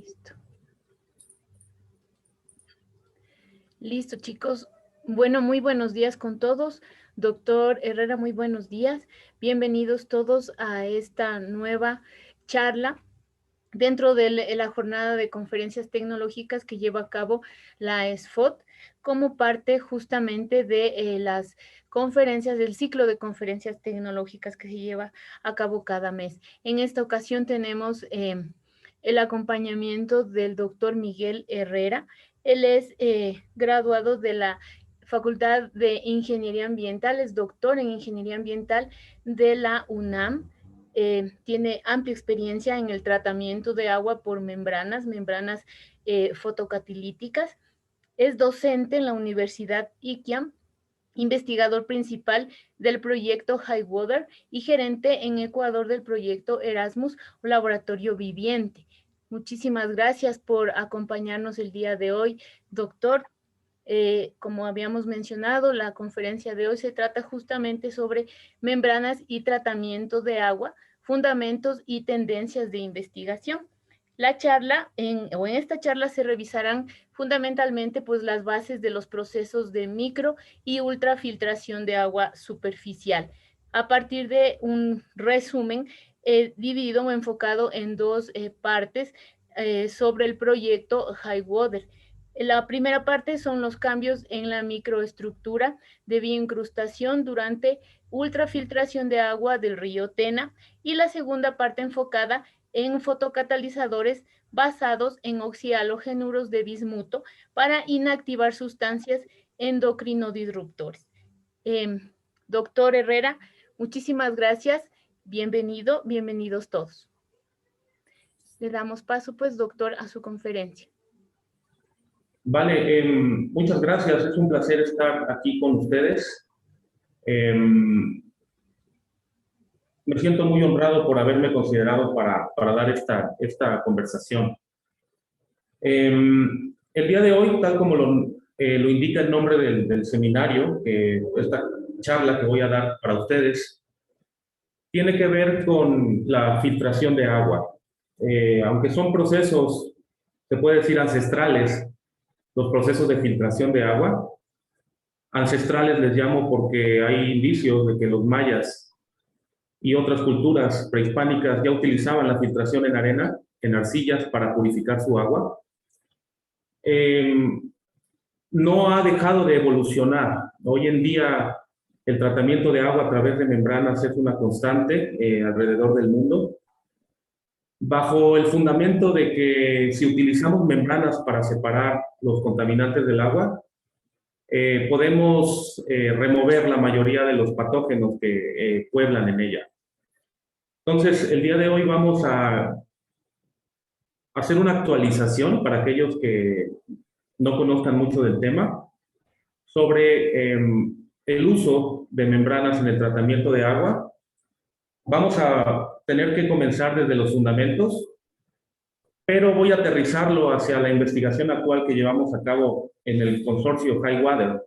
Listo. Listo, chicos. Bueno, muy buenos días con todos. Doctor Herrera, muy buenos días. Bienvenidos todos a esta nueva charla dentro de la jornada de conferencias tecnológicas que lleva a cabo la SFOT como parte justamente de las conferencias, del ciclo de conferencias tecnológicas que se lleva a cabo cada mes. En esta ocasión tenemos el acompañamiento del doctor Miguel Herrera. Él es graduado de la Facultad de Ingeniería Ambiental, es doctor en Ingeniería Ambiental de la UNAM. Tiene amplia experiencia en el tratamiento de agua por membranas fotocatalíticas. Es docente en la Universidad IKIAM, investigador principal del proyecto HighWater y gerente en Ecuador del proyecto Erasmus Laboratorio Viviente. Muchísimas gracias por acompañarnos el día de hoy, doctor. Como habíamos mencionado, la conferencia de hoy se trata justamente sobre membranas y tratamiento de agua, fundamentos y tendencias de investigación. La charla, en esta charla se revisarán fundamentalmente pues las bases de los procesos de micro y ultrafiltración de agua superficial, a partir de un resumen dividido o enfocado en dos partes sobre el proyecto HighWater. La primera parte son los cambios en la microestructura de bioincrustación durante ultrafiltración de agua del río Tena, y la segunda parte enfocada en fotocatalizadores basados en oxihalogenuros de bismuto para inactivar sustancias endocrinodisruptores. Doctor Herrera, muchísimas gracias. Bienvenidos todos. Le damos paso, pues, doctor, a su conferencia. Vale, muchas gracias. Es un placer estar aquí con ustedes. Me siento muy honrado por haberme considerado para dar esta conversación. El día de hoy, tal como lo indica el nombre del seminario, esta charla que voy a dar para ustedes, tiene que ver con la filtración de agua. Aunque son procesos, se puede decir, ancestrales, los procesos de filtración de agua. Ancestrales les llamo porque hay indicios de que los mayas y otras culturas prehispánicas ya utilizaban la filtración en arena, en arcillas, para purificar su agua. No ha dejado de evolucionar. Hoy en día el tratamiento de agua a través de membranas es una constante alrededor del mundo, bajo el fundamento de que si utilizamos membranas para separar los contaminantes del agua, podemos remover la mayoría de los patógenos que pueblan en ella. Entonces, el día de hoy vamos a hacer una actualización para aquellos que no conozcan mucho del tema sobre el uso de membranas en el tratamiento de agua. Vamos a tener que comenzar desde los fundamentos, pero voy a aterrizarlo hacia la investigación actual que llevamos a cabo en el consorcio HighWater.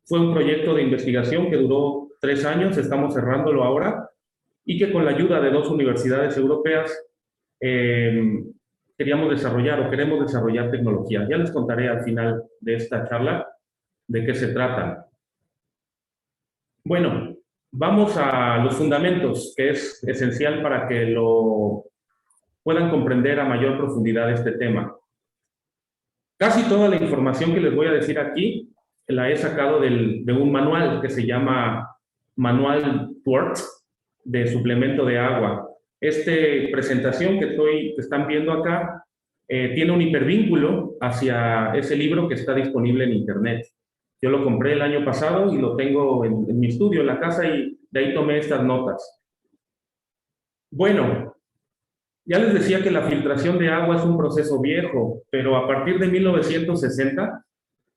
Fue un proyecto de investigación que duró 3 años, estamos cerrándolo ahora, y que con la ayuda de 2 universidades europeas queremos desarrollar tecnología. Ya les contaré al final de esta charla de qué se trata. Bueno, vamos a los fundamentos, que es esencial para que lo puedan comprender a mayor profundidad este tema. Casi toda la información que les voy a decir aquí la he sacado de un manual que se llama Manual Twarts de suplemento de agua. Esta presentación que están viendo acá tiene un hipervínculo hacia ese libro que está disponible en internet. Yo lo compré el año pasado y lo tengo en mi estudio, en la casa, y de ahí tomé estas notas. Bueno, ya les decía que la filtración de agua es un proceso viejo, pero a partir de 1960,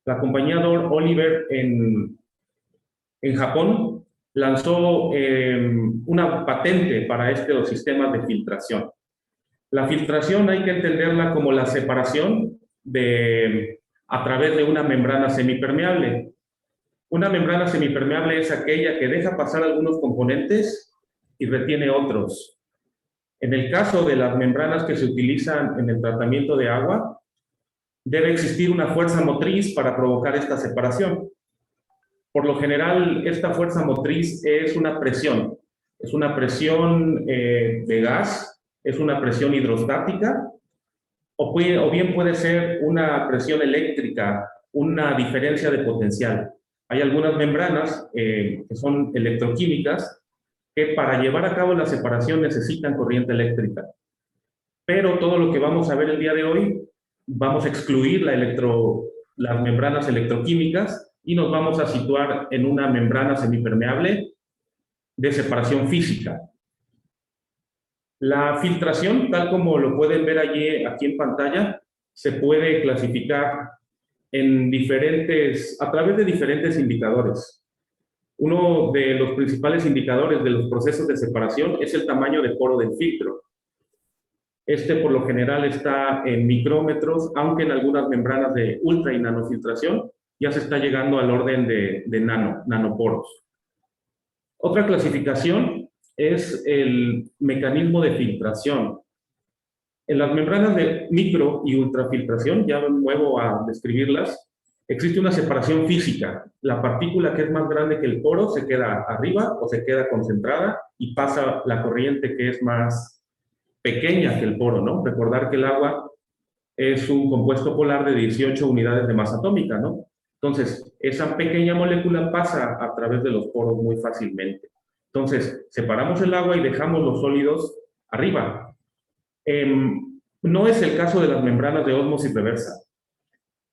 la compañía Oliver en Japón lanzó una patente para estos sistemas de filtración. La filtración hay que entenderla como la separación a través de una membrana semipermeable. Una membrana semipermeable es aquella que deja pasar algunos componentes y retiene otros. En el caso de las membranas que se utilizan en el tratamiento de agua, debe existir una fuerza motriz para provocar esta separación. Por lo general, esta fuerza motriz es una presión de gas, es una presión hidrostática, o bien puede ser una presión eléctrica, una diferencia de potencial. Hay algunas membranas que son electroquímicas que para llevar a cabo la separación necesitan corriente eléctrica. Pero todo lo que vamos a ver el día de hoy, vamos a excluir las membranas electroquímicas y nos vamos a situar en una membrana semipermeable de separación física. La filtración, tal como lo pueden ver aquí en pantalla, se puede clasificar a través de diferentes indicadores. Uno de los principales indicadores de los procesos de separación es el tamaño de poro del filtro. Este por lo general está en micrómetros, aunque en algunas membranas de ultra y nanofiltración ya se está llegando al orden de nanoporos. Otra clasificación es el mecanismo de filtración. En las membranas de micro y ultrafiltración, ya me muevo a describirlas, existe una separación física. La partícula que es más grande que el poro se queda arriba o se queda concentrada y pasa la corriente que es más pequeña que el poro, ¿no? Recordar que el agua es un compuesto polar de 18 unidades de masa atómica, ¿no? Entonces, esa pequeña molécula pasa a través de los poros muy fácilmente. Entonces, separamos el agua y dejamos los sólidos arriba. No es el caso de las membranas de ósmosis reversa.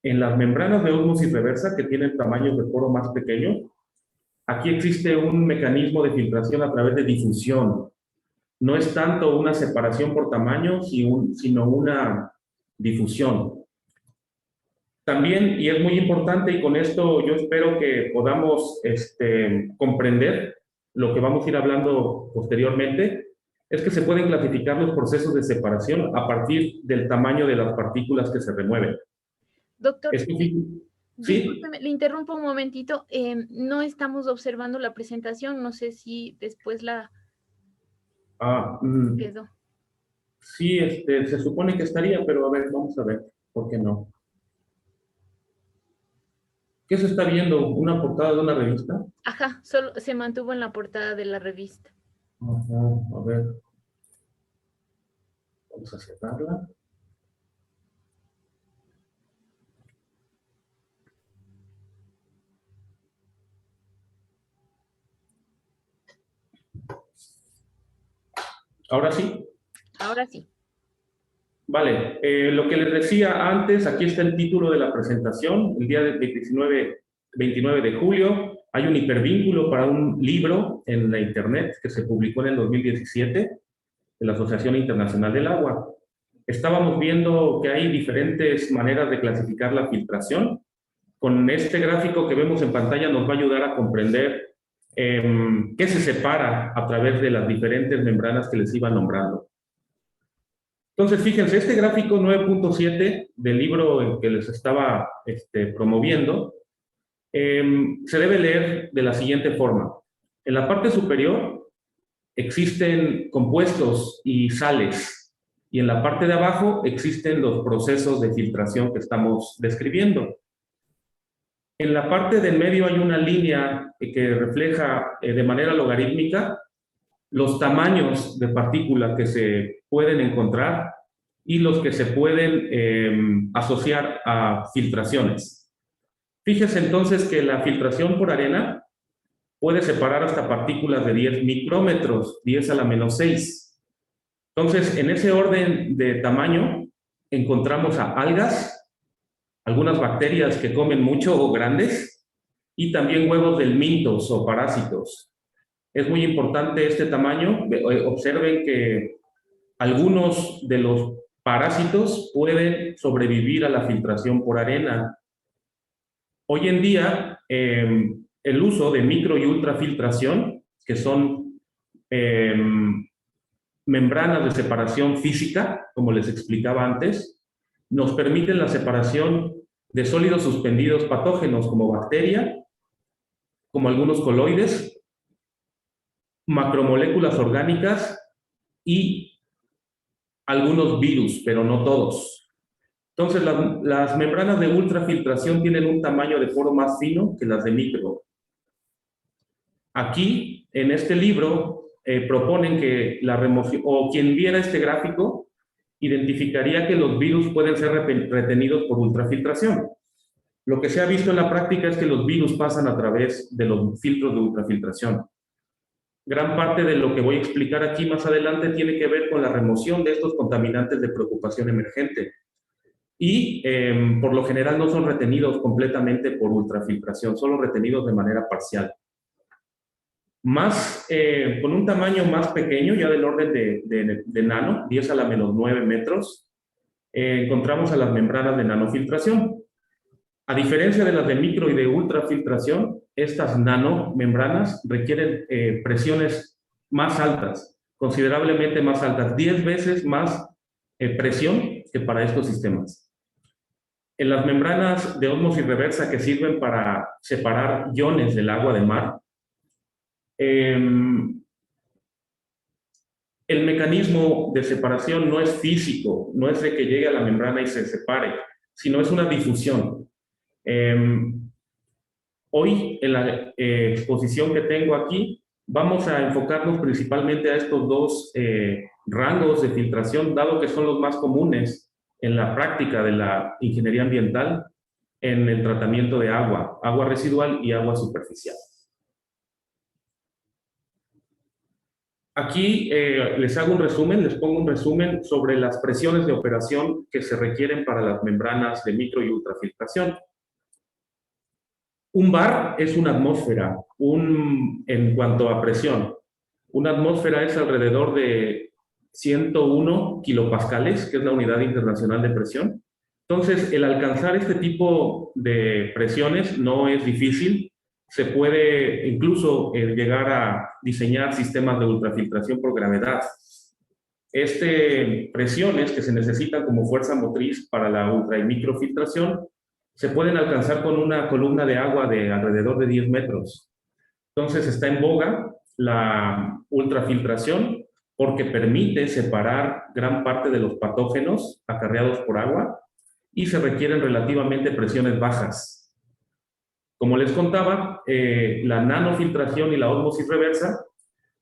En las membranas de ósmosis reversa, que tienen tamaños de poro más pequeño, aquí existe un mecanismo de filtración a través de difusión. No es tanto una separación por tamaño, sino una difusión. También, y es muy importante, y con esto yo espero que podamos comprender lo que vamos a ir hablando posteriormente, es que se pueden clasificar los procesos de separación a partir del tamaño de las partículas que se remueven. Doctor, ¿sí? Discúlpeme, le interrumpo un momentito. No estamos observando la presentación, no sé si después la quedó. Sí, se supone que estaría, pero a ver, vamos a ver, ¿por qué no? ¿Qué se está viendo? ¿Una portada de una revista? Ajá, solo se mantuvo en la portada de la revista. Ajá, a ver. Vamos a cerrarla. ¿Ahora sí? Ahora sí. Vale, lo que les decía antes, aquí está el título de la presentación, el día del 29 de julio, hay un hipervínculo para un libro en la internet que se publicó en el 2017 de la Asociación Internacional del Agua. Estábamos viendo que hay diferentes maneras de clasificar la filtración. Con este gráfico que vemos en pantalla nos va a ayudar a comprender qué se separa a través de las diferentes membranas que les iba nombrando. Entonces, fíjense, este gráfico 9.7 del libro que les estaba promoviendo se debe leer de la siguiente forma. En la parte superior existen compuestos y sales, y en la parte de abajo existen los procesos de filtración que estamos describiendo. En la parte del medio hay una línea que refleja de manera logarítmica los tamaños de partícula que se pueden encontrar y los que se pueden asociar a filtraciones. Fíjese entonces que la filtración por arena puede separar hasta partículas de 10 micrómetros, 10 a la menos 6. Entonces, en ese orden de tamaño, encontramos a algas, algunas bacterias que comen mucho o grandes, y también huevos de helmintos o parásitos. Es muy importante este tamaño. Observen que algunos de los parásitos pueden sobrevivir a la filtración por arena. Hoy en día, el uso de micro y ultrafiltración, que son membranas de separación física, como les explicaba antes, nos permiten la separación de sólidos suspendidos patógenos como bacteria, como algunos coloides, macromoléculas orgánicas y algunos virus, pero no todos. Entonces, las membranas de ultrafiltración tienen un tamaño de poro más fino que las de micro. Aquí, en este libro, proponen que la remoción, o quien viera este gráfico, identificaría que los virus pueden ser retenidos por ultrafiltración. Lo que se ha visto en la práctica es que los virus pasan a través de los filtros de ultrafiltración. Gran parte de lo que voy a explicar aquí más adelante tiene que ver con la remoción de estos contaminantes de preocupación emergente. Y por lo general no son retenidos completamente por ultrafiltración, solo retenidos de manera parcial. Con un tamaño más pequeño, ya del orden de nano, 10 a la menos 9 metros, encontramos a las membranas de nanofiltración. A diferencia de las de micro y de ultrafiltración, estas nanomembranas requieren presiones más altas, considerablemente más altas, 10 veces más presión que para estos sistemas. En las membranas de ósmosis reversa que sirven para separar iones del agua de mar, el mecanismo de separación no es físico, no es de que llegue a la membrana y se separe, sino es una difusión. Hoy, en la exposición que tengo aquí, vamos a enfocarnos principalmente a estos dos rangos de filtración, dado que son los más comunes en la práctica de la ingeniería ambiental en el tratamiento de agua, agua residual y agua superficial. Aquí les hago un resumen, les pongo un resumen sobre las presiones de operación que se requieren para las membranas de micro y ultrafiltración. Un bar es una atmósfera, en cuanto a presión. Una atmósfera es alrededor de 101 kilopascales, que es la unidad internacional de presión. Entonces, el alcanzar este tipo de presiones no es difícil. Se puede incluso llegar a diseñar sistemas de ultrafiltración por gravedad. Presiones que se necesitan como fuerza motriz para la ultra y microfiltración se pueden alcanzar con una columna de agua de alrededor de 10 metros. Entonces está en boga la ultrafiltración porque permite separar gran parte de los patógenos acarreados por agua y se requieren relativamente presiones bajas. Como les contaba, la nanofiltración y la ósmosis reversa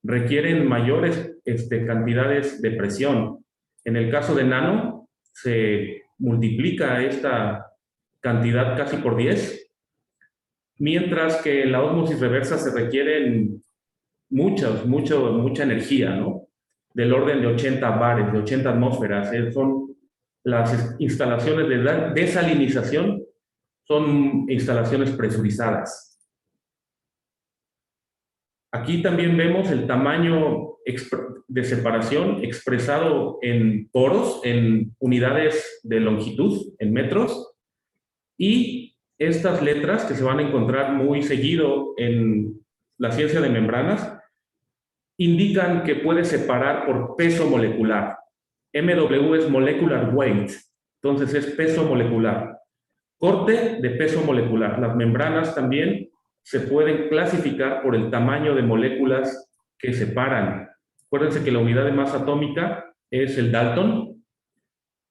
requieren mayores cantidades de presión. En el caso de nano, se multiplica esta cantidad casi por 10, mientras que en la ósmosis reversa se requieren mucha energía, ¿no? Del orden de 80 bares, de 80 atmósferas. Son las instalaciones de desalinización, son instalaciones presurizadas. Aquí también vemos el tamaño de separación expresado en poros, en unidades de longitud, en metros, y estas letras que se van a encontrar muy seguido en la ciencia de membranas indican que puede separar por peso molecular. MW es molecular weight, entonces es peso molecular. Corte de peso molecular. Las membranas también se pueden clasificar por el tamaño de moléculas que separan. Acuérdense que la unidad de masa atómica es el Dalton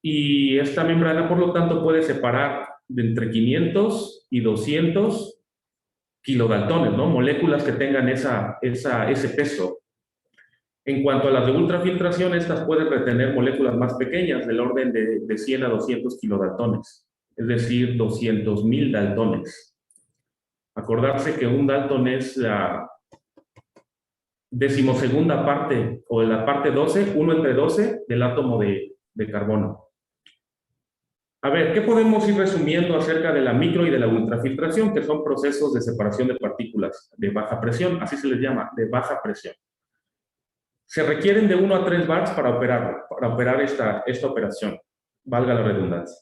y esta membrana, por lo tanto, puede separar de entre 500 y 200 kilodaltones, ¿no? Moléculas que tengan ese peso. En cuanto a las de ultrafiltración, estas pueden retener moléculas más pequeñas, del orden de 100 a 200 kilodaltones, es decir, 200,000 daltones. Acordarse que un dalton es la decimosegunda parte, o la parte 12, 1 entre 12 del átomo de carbono. A ver, ¿qué podemos ir resumiendo acerca de la micro y de la ultrafiltración, que son procesos de separación de partículas de baja presión? Así se les llama, de baja presión. Se requieren de 1 a 3 bars para operar esta operación, valga la redundancia.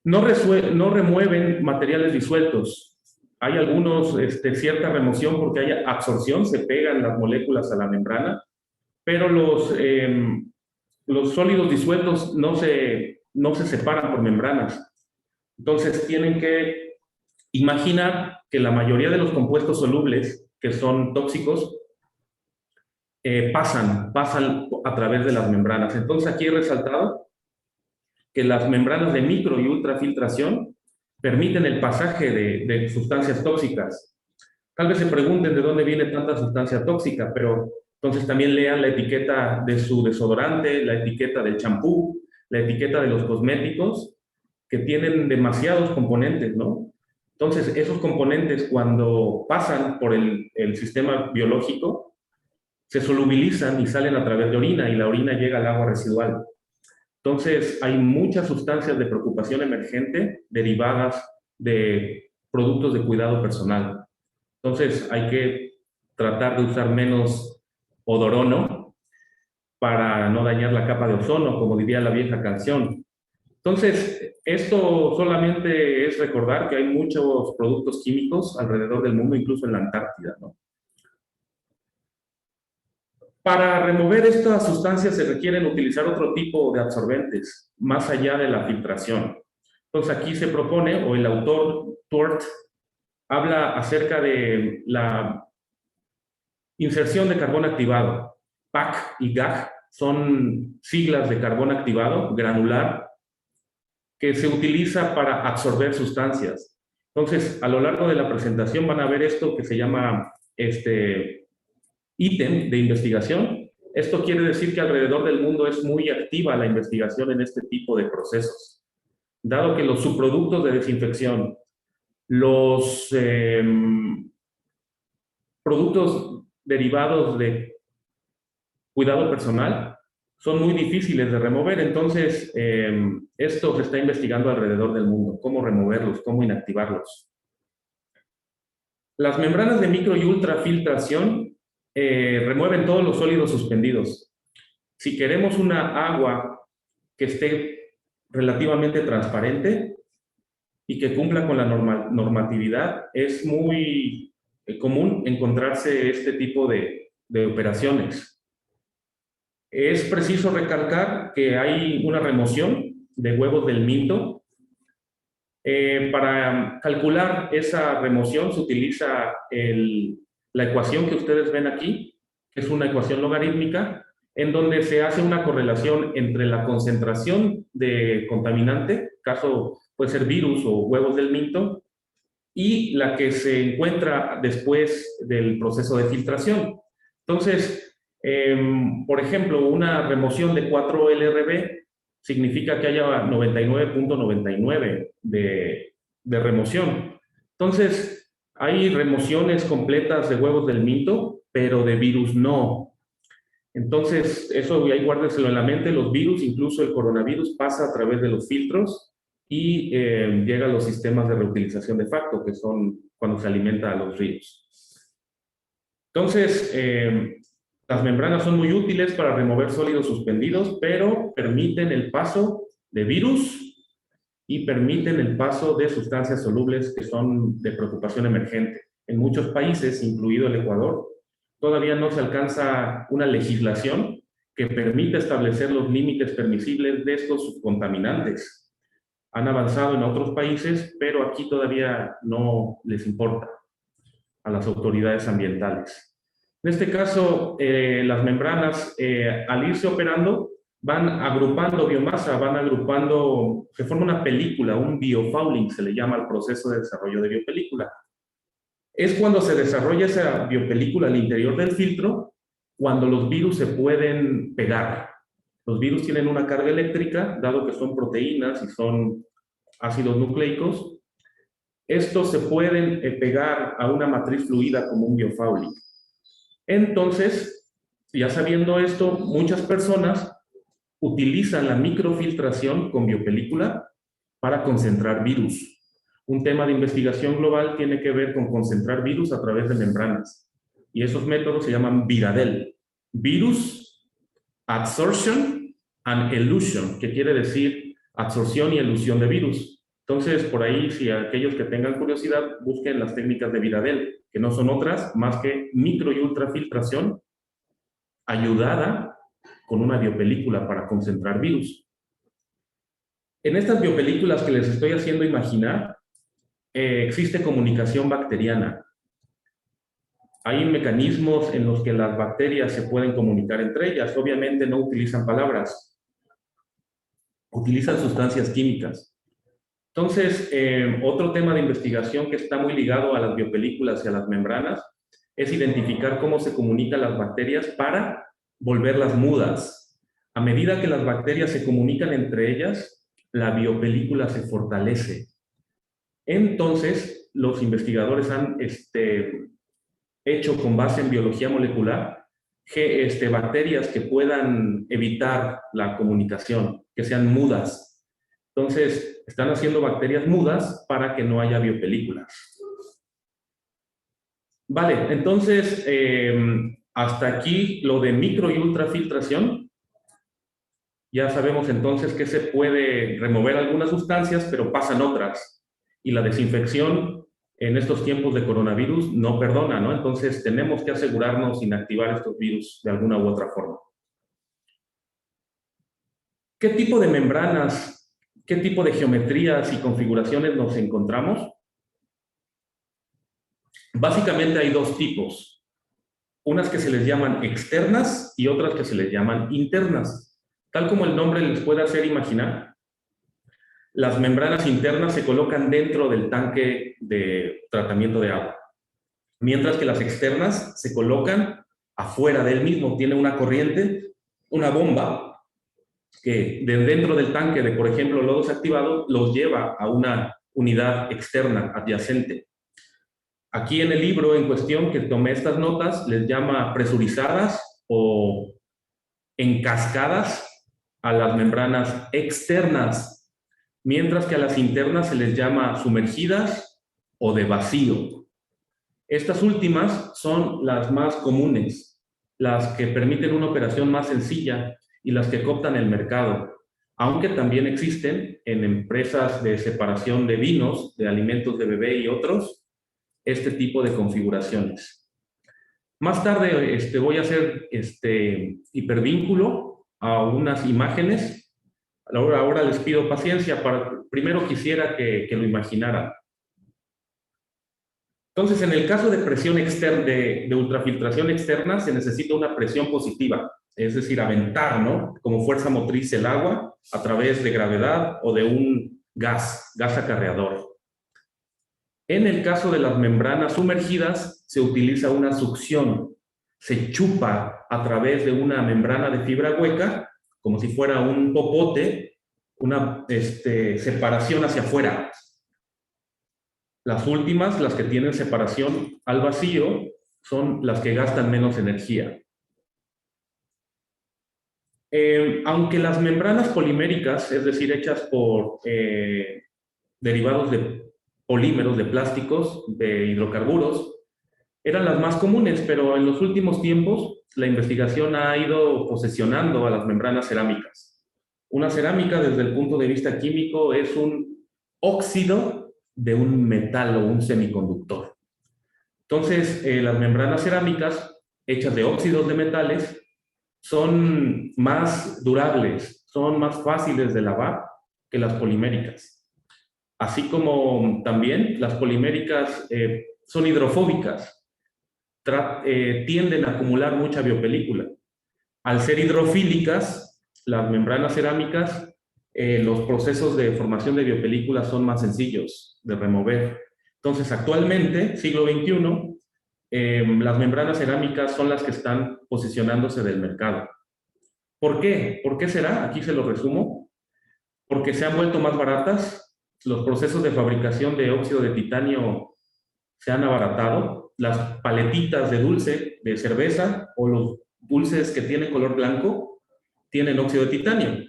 No remueven materiales disueltos. Hay algunos, cierta remoción porque hay absorción, se pegan las moléculas a la membrana, pero los sólidos disueltos no se separan por membranas. Entonces tienen que imaginar que la mayoría de los compuestos solubles que son tóxicos pasan a través de las membranas. Entonces aquí he resaltado que las membranas de micro y ultrafiltración permiten el pasaje de sustancias tóxicas. Tal vez se pregunten de dónde viene tanta sustancia tóxica, pero entonces también lean la etiqueta de su desodorante, la etiqueta del champú, la etiqueta de los cosméticos, que tienen demasiados componentes, ¿no? Entonces, esos componentes cuando pasan por el sistema biológico, se solubilizan y salen a través de orina, y la orina llega al agua residual. Entonces, hay muchas sustancias de preocupación emergente derivadas de productos de cuidado personal. Entonces, hay que tratar de usar menos odorono para no dañar la capa de ozono, como diría la vieja canción. Entonces, esto solamente es recordar que hay muchos productos químicos alrededor del mundo, incluso en la Antártida, ¿no? Para remover estas sustancias se requieren utilizar otro tipo de absorbentes, más allá de la filtración. Entonces, aquí se propone, o el autor, Tort, habla acerca de la inserción de carbón activado. PAC y GAG son siglas de carbón activado granular que se utiliza para absorber sustancias. Entonces, a lo largo de la presentación van a ver esto que se llama ítem de investigación. Esto quiere decir que alrededor del mundo es muy activa la investigación en este tipo de procesos, dado que los subproductos de desinfección, los productos derivados de cuidado personal son muy difíciles de remover. Entonces, esto se está investigando alrededor del mundo, cómo removerlos, cómo inactivarlos. Las membranas de micro y ultrafiltración remueven todos los sólidos suspendidos. Si queremos una agua que esté relativamente transparente y que cumpla con la normatividad, es muy común encontrarse este tipo de operaciones. Es preciso recalcar que hay una remoción de huevos del mito. Para calcular esa remoción se utiliza la ecuación que ustedes ven aquí, que es una ecuación logarítmica, en donde se hace una correlación entre la concentración de contaminante, caso puede ser virus o huevos del mito, y la que se encuentra después del proceso de filtración. Entonces, por ejemplo, una remoción de 4 LRB significa que haya 99.99 de remoción. Entonces, hay remociones completas de huevos del mito, pero de virus no. Entonces, eso ahí guárdeselo en la mente, los virus, incluso el coronavirus, pasa a través de los filtros y llega a los sistemas de reutilización de facto, que son cuando se alimenta a los ríos. Entonces, las membranas son muy útiles para remover sólidos suspendidos, pero permiten el paso de virus y permiten el paso de sustancias solubles que son de preocupación emergente. En muchos países, incluido el Ecuador, todavía no se alcanza una legislación que permita establecer los límites permisibles de estos subcontaminantes. Han avanzado en otros países, pero aquí todavía no les importa a las autoridades ambientales. En este caso, las membranas, al irse operando, van agrupando biomasa, se forma una película, un biofouling, se le llama al proceso de desarrollo de biopelícula. Es cuando se desarrolla esa biopelícula al interior del filtro, cuando los virus se pueden pegar. Los virus tienen una carga eléctrica, dado que son proteínas y son ácidos nucleicos. Estos se pueden pegar a una matriz fluida como un biofouling. Entonces, ya sabiendo esto, muchas personas utilizan la microfiltración con biopelícula para concentrar virus. Un tema de investigación global tiene que ver con concentrar virus a través de membranas. Y esos métodos se llaman VIRADEL. Virus, Adsorption and Elution, que quiere decir absorción y elusión de virus. Entonces, por ahí, si aquellos que tengan curiosidad, busquen las técnicas de VIRADEL, que no son otras más que micro y ultrafiltración ayudada con una biopelícula para concentrar virus. En estas biopelículas que les estoy haciendo imaginar, existe comunicación bacteriana. Hay mecanismos en los que las bacterias se pueden comunicar entre ellas. Obviamente no utilizan palabras, utilizan sustancias químicas. Entonces, otro tema de investigación que está muy ligado a las biopelículas y a las membranas es identificar cómo se comunican las bacterias para volverlas mudas. A medida que las bacterias se comunican entre ellas, la biopelícula se fortalece. Entonces, los investigadores han hecho con base en biología molecular bacterias que puedan evitar la comunicación, que sean mudas. Entonces, están haciendo bacterias mudas para que no haya biopelículas. Vale, entonces, hasta aquí lo de micro y ultrafiltración. Ya sabemos entonces que se puede remover algunas sustancias, pero pasan otras. Y la desinfección en estos tiempos de coronavirus no perdona, ¿no? Entonces tenemos que asegurarnos inactivar estos virus de alguna u otra forma. ¿Qué tipo de membranas, qué tipo de geometrías y configuraciones nos encontramos? Básicamente hay dos tipos. Unas que se les llaman externas y otras que se les llaman internas. Tal como el nombre les puede hacer imaginar, las membranas internas se colocan dentro del tanque de tratamiento de agua, mientras que las externas se colocan afuera del mismo. Tiene una corriente, una bomba, que de dentro del tanque de, por ejemplo, lodo desactivado, los lleva a una unidad externa adyacente. Aquí en el libro en cuestión que tomé estas notas, les llama presurizadas o encascadas a las membranas externas, mientras que a las internas se les llama sumergidas o de vacío. Estas últimas son las más comunes, las que permiten una operación más sencilla y las que cooptan el mercado, aunque también existen en empresas de separación de vinos, de alimentos de bebé y otros, este tipo de configuraciones. Más tarde voy a hacer hipervínculo a unas imágenes. Ahora les pido paciencia. Primero quisiera que lo imaginaran. Entonces, en el caso de presión externa, de ultrafiltración externa, se necesita una presión positiva, es decir, aventar, ¿no? Como fuerza motriz el agua a través de gravedad o de un gas acarreador. En el caso de las membranas sumergidas, se utiliza una succión. Se chupa a través de una membrana de fibra hueca, como si fuera un popote, una separación hacia afuera. Las últimas, las que tienen separación al vacío, son las que gastan menos energía. Aunque las membranas poliméricas, es decir, hechas por derivados de polímeros, de plásticos, de hidrocarburos, eran las más comunes, pero en los últimos tiempos la investigación ha ido posesionando a las membranas cerámicas. Una cerámica, desde el punto de vista químico, es un óxido de un metal o un semiconductor. Entonces, las membranas cerámicas, hechas de óxidos de metales, son más durables, son más fáciles de lavar que las poliméricas. Así como también las poliméricas son hidrofóbicas, tienden a acumular mucha biopelícula. Al ser hidrofílicas, las membranas cerámicas, los procesos de formación de biopelículas son más sencillos de remover. Entonces, actualmente, siglo XXI, las membranas cerámicas son las que están posicionándose del mercado. ¿Por qué? ¿Por qué será? Aquí se lo resumo. Porque se han vuelto más baratas, los procesos de fabricación de óxido de titanio se han abaratado, las paletitas de dulce, de cerveza, o los dulces que tienen color blanco, tienen óxido de titanio.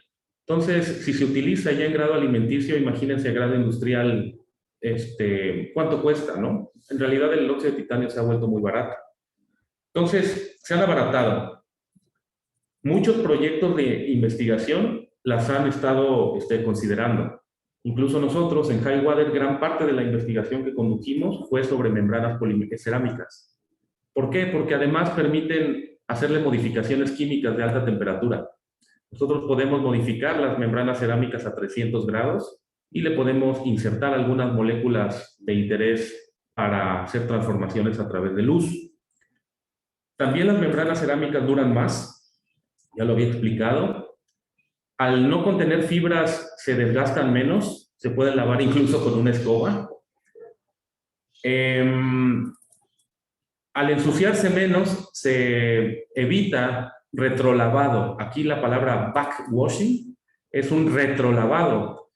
Entonces, si se utiliza ya en grado alimenticio, imagínense a grado industrial, ¿cuánto cuesta, no? En realidad el óxido de titanio se ha vuelto muy barato. Entonces, se han abaratado. Muchos proyectos de investigación las han estado considerando. Incluso nosotros en Highwater, gran parte de la investigación que condujimos fue sobre membranas cerámicas. ¿Por qué? Porque además permiten hacerle modificaciones químicas de alta temperatura. Nosotros podemos modificar las membranas cerámicas a 300 grados y le podemos insertar algunas moléculas de interés para hacer transformaciones a través de luz. También las membranas cerámicas duran más, ya lo había explicado. Al no contener fibras se desgastan menos, se pueden lavar incluso con una escoba. Al ensuciarse menos se evita retrolavado. Aquí la palabra backwashing es un retrolavado.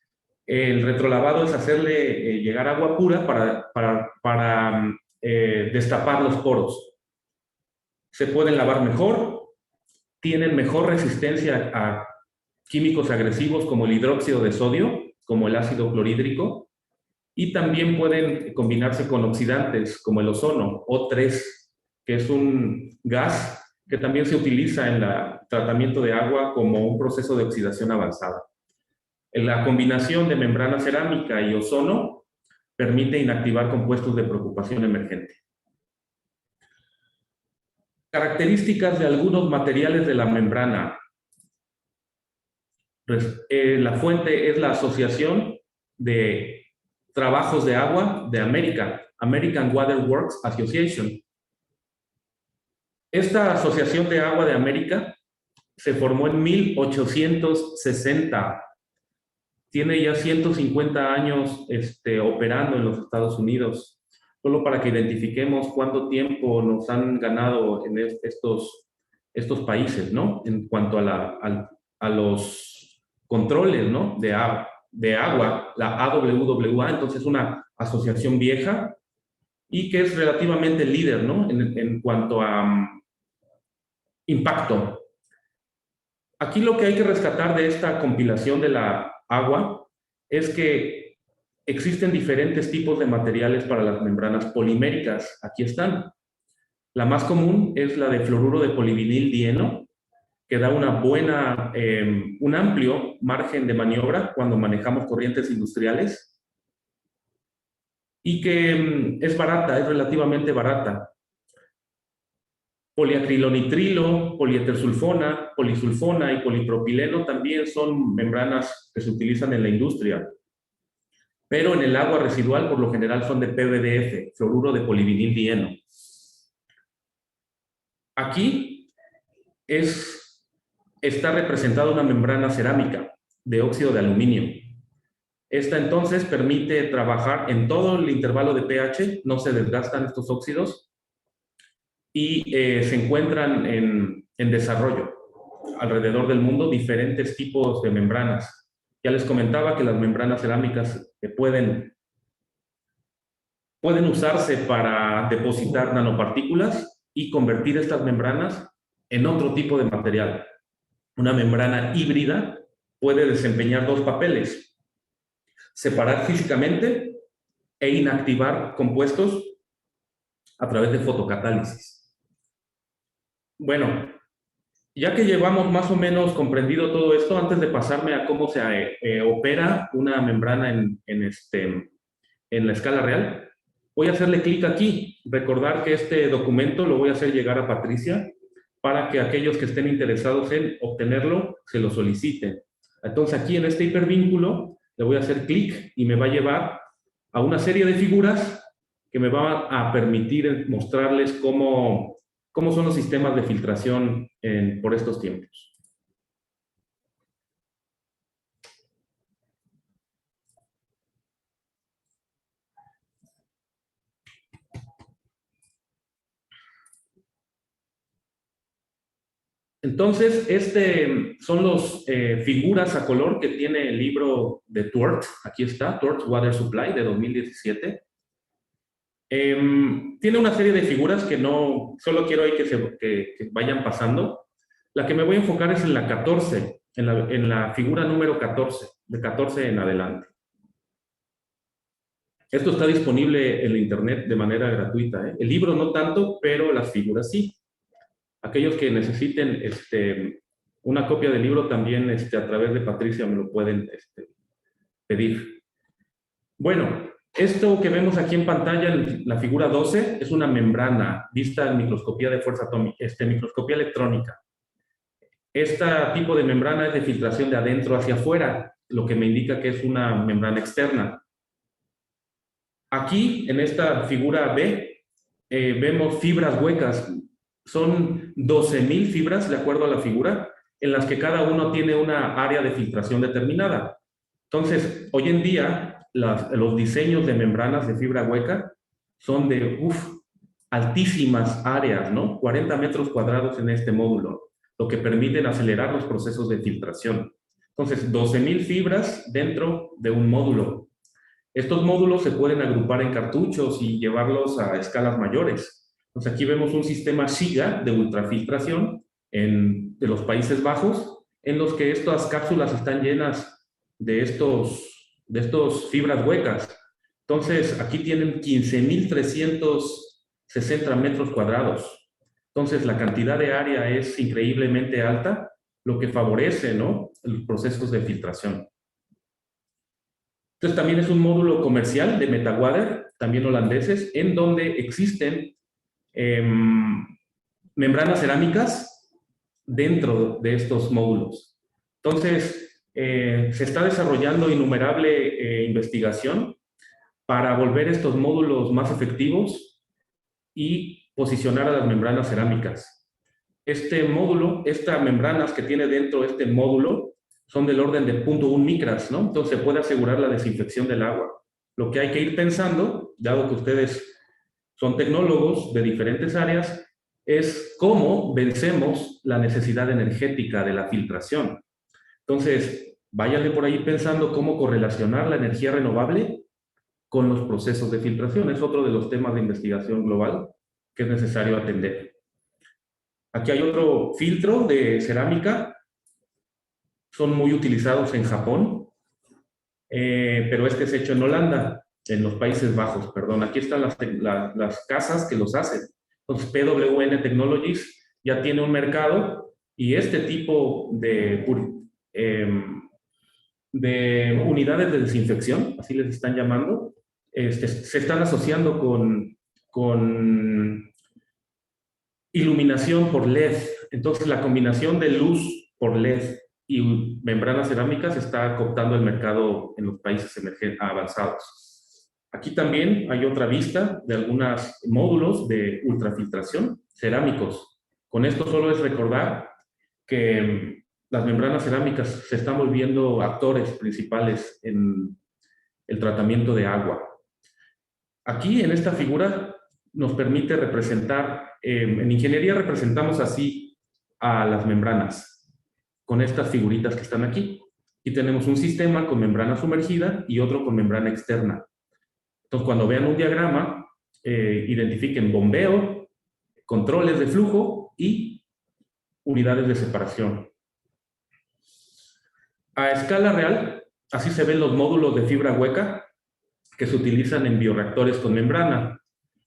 El retrolavado es hacerle llegar agua pura para destapar los poros. Se pueden lavar mejor, tienen mejor resistencia a químicos agresivos como el hidróxido de sodio, como el ácido clorhídrico, y también pueden combinarse con oxidantes como el ozono, O3, que es un gas que también se utiliza en el tratamiento de agua como un proceso de oxidación avanzada. La combinación de membrana cerámica y ozono permite inactivar compuestos de preocupación emergente. Características de algunos materiales de la membrana. La fuente es la Asociación de Trabajos de Agua de América, American Water Works Association. Esta Asociación de Agua de América se formó en 1860. Tiene ya 150 años operando en los Estados Unidos. Solo para que identifiquemos cuánto tiempo nos han ganado en estos países, ¿no? En cuanto a los controles, ¿no? De agua, la AWWA, entonces es una asociación vieja y que es relativamente líder, ¿no? En cuanto a impacto. Aquí lo que hay que rescatar de esta compilación de la agua es que existen diferentes tipos de materiales para las membranas poliméricas. Aquí están. La más común es la de fluoruro de polivinil dieno, que da un amplio margen de maniobra cuando manejamos corrientes industriales y que es barata, es relativamente barata. Poliacrilonitrilo, polietersulfona, polisulfona y polipropileno también son membranas que se utilizan en la industria. Pero en el agua residual por lo general son de PVDF, fluoruro de polivinil dieno. Aquí está representada una membrana cerámica de óxido de aluminio. Esta entonces permite trabajar en todo el intervalo de pH, no se desgastan estos óxidos y se encuentran en desarrollo alrededor del mundo diferentes tipos de membranas. Ya les comentaba que las membranas cerámicas pueden usarse para depositar nanopartículas y convertir estas membranas en otro tipo de material. Una membrana híbrida puede desempeñar dos papeles: separar físicamente e inactivar compuestos a través de fotocatálisis. Bueno, ya que llevamos más o menos comprendido todo esto, antes de pasarme a cómo se opera una membrana en la escala real, voy a hacerle clic aquí. Recordar que este documento lo voy a hacer llegar a Patricia para que aquellos que estén interesados en obtenerlo se lo soliciten. Entonces aquí en este hipervínculo le voy a hacer clic y me va a llevar a una serie de figuras que me va a permitir mostrarles cómo son los sistemas de filtración por estos tiempos. Entonces, son las figuras a color que tiene el libro de TWERT. Aquí está, TWERT Water Supply de 2017. Tiene una serie de figuras que no, solo quiero ahí que vayan pasando. La que me voy a enfocar es en la 14, en la figura número 14, de 14 en adelante. Esto está disponible en la internet de manera gratuita, ¿eh? El libro no tanto, pero las figuras sí. Aquellos que necesiten una copia del libro también a través de Patricia me lo pueden pedir. Bueno, esto que vemos aquí en pantalla, en la figura 12, es una membrana vista en microscopía de fuerza atómica, microscopía electrónica. Este tipo de membrana es de filtración de adentro hacia afuera, lo que me indica que es una membrana externa. Aquí, en esta figura B, vemos fibras huecas. son 12,000 fibras, de acuerdo a la figura, en las que cada uno tiene una área de filtración determinada. Entonces, hoy en día, los diseños de membranas de fibra hueca son de altísimas áreas, ¿no? 40 metros cuadrados en este módulo, lo que permiten acelerar los procesos de filtración. Entonces, 12,000 fibras dentro de un módulo. Estos módulos se pueden agrupar en cartuchos y llevarlos a escalas mayores. Entonces, aquí vemos un sistema SIGA de ultrafiltración de los Países Bajos, en los que estas cápsulas están llenas de estos fibras huecas. Entonces, aquí tienen 15,360 metros cuadrados. Entonces, la cantidad de área es increíblemente alta, lo que favorece, ¿no?, los procesos de filtración. Entonces, también es un módulo comercial de Metawater, también holandeses, en donde existen membranas cerámicas dentro de estos módulos. Entonces, se está desarrollando innumerable investigación para volver estos módulos más efectivos y posicionar a las membranas cerámicas. Este módulo, estas membranas que tiene dentro este módulo, son del orden de 0.1 micras, ¿no? Entonces se puede asegurar la desinfección del agua. Lo que hay que ir pensando, dado que ustedes son tecnólogos de diferentes áreas, es cómo vencemos la necesidad energética de la filtración. Entonces, váyanle por ahí pensando cómo correlacionar la energía renovable con los procesos de filtración. Es otro de los temas de investigación global que es necesario atender. Aquí hay otro filtro de cerámica. Son muy utilizados en Japón, pero este es hecho en Holanda, en los Países Bajos, perdón. Aquí están las casas que los hacen. Entonces, PWN Technologies ya tiene un mercado y este tipo de unidades de desinfección, así les están llamando, se están asociando con iluminación por LED. Entonces, la combinación de luz por LED y membranas cerámicas está cooptando el mercado en los países avanzados. Aquí también hay otra vista de algunos módulos de ultrafiltración cerámicos. Con esto solo es recordar que las membranas cerámicas se están volviendo actores principales en el tratamiento de agua. Aquí en esta figura nos permite representar, en ingeniería representamos así a las membranas, con estas figuritas que están aquí. Y tenemos un sistema con membrana sumergida y otro con membrana externa. Entonces, cuando vean un diagrama, identifiquen bombeo, controles de flujo y unidades de separación. A escala real, así se ven los módulos de fibra hueca que se utilizan en bioreactores con membrana.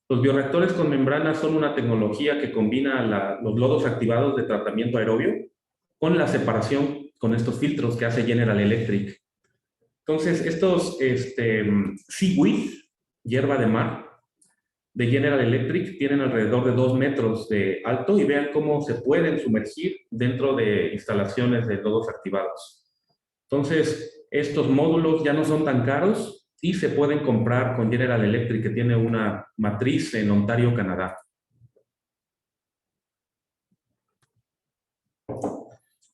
Los bioreactores con membrana son una tecnología que combina los lodos activados de tratamiento aerobio con la separación con estos filtros que hace General Electric. Entonces, estos seaweed, hierba de mar, de General Electric, tienen alrededor de 2 metros de alto y vean cómo se pueden sumergir dentro de instalaciones de lodos activados. Entonces, estos módulos ya no son tan caros y se pueden comprar con General Electric, que tiene una matriz en Ontario, Canadá.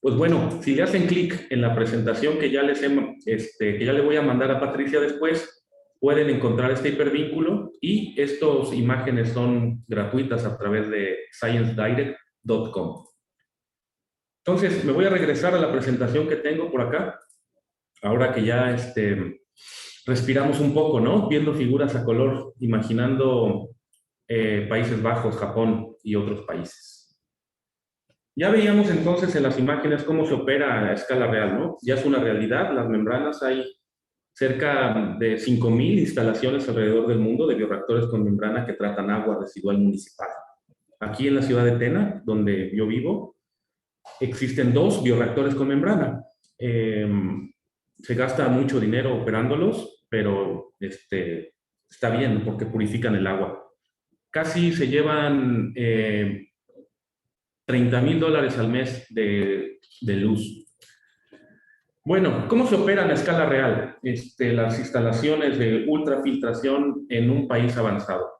Pues bueno, si le hacen clic en la presentación que ya le voy a mandar a Patricia después, pueden encontrar este hipervínculo y estas imágenes son gratuitas a través de sciencedirect.com. Entonces, me voy a regresar a la presentación que tengo por acá, ahora que ya respiramos un poco, ¿no? Viendo figuras a color, imaginando Países Bajos, Japón y otros países. Ya veíamos entonces en las imágenes cómo se opera a escala real, ¿no? Ya es una realidad, las membranas, hay cerca de 5,000 instalaciones alrededor del mundo de bioreactores con membrana que tratan agua residual municipal. Aquí en la ciudad de Tena, donde yo vivo, existen 2 bioreactores con membrana. Se gasta mucho dinero operándolos, pero está bien porque purifican el agua. Casi se llevan $30,000 al mes de luz. Bueno, ¿cómo se operan a escala real las instalaciones de ultrafiltración en un país avanzado?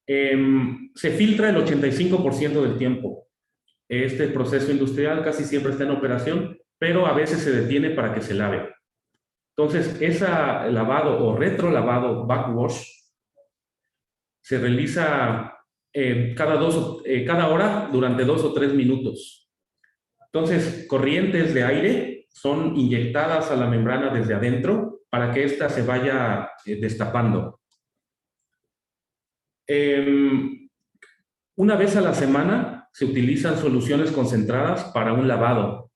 Se filtra el 85% del tiempo. Este proceso industrial casi siempre está en operación, pero a veces se detiene para que se lave. Entonces, ese lavado o retrolavado, backwash, se realiza cada hora durante 2 o 3 minutos. Entonces, corrientes de aire son inyectadas a la membrana desde adentro para que ésta se vaya destapando. Una vez a la semana se utilizan soluciones concentradas para un lavado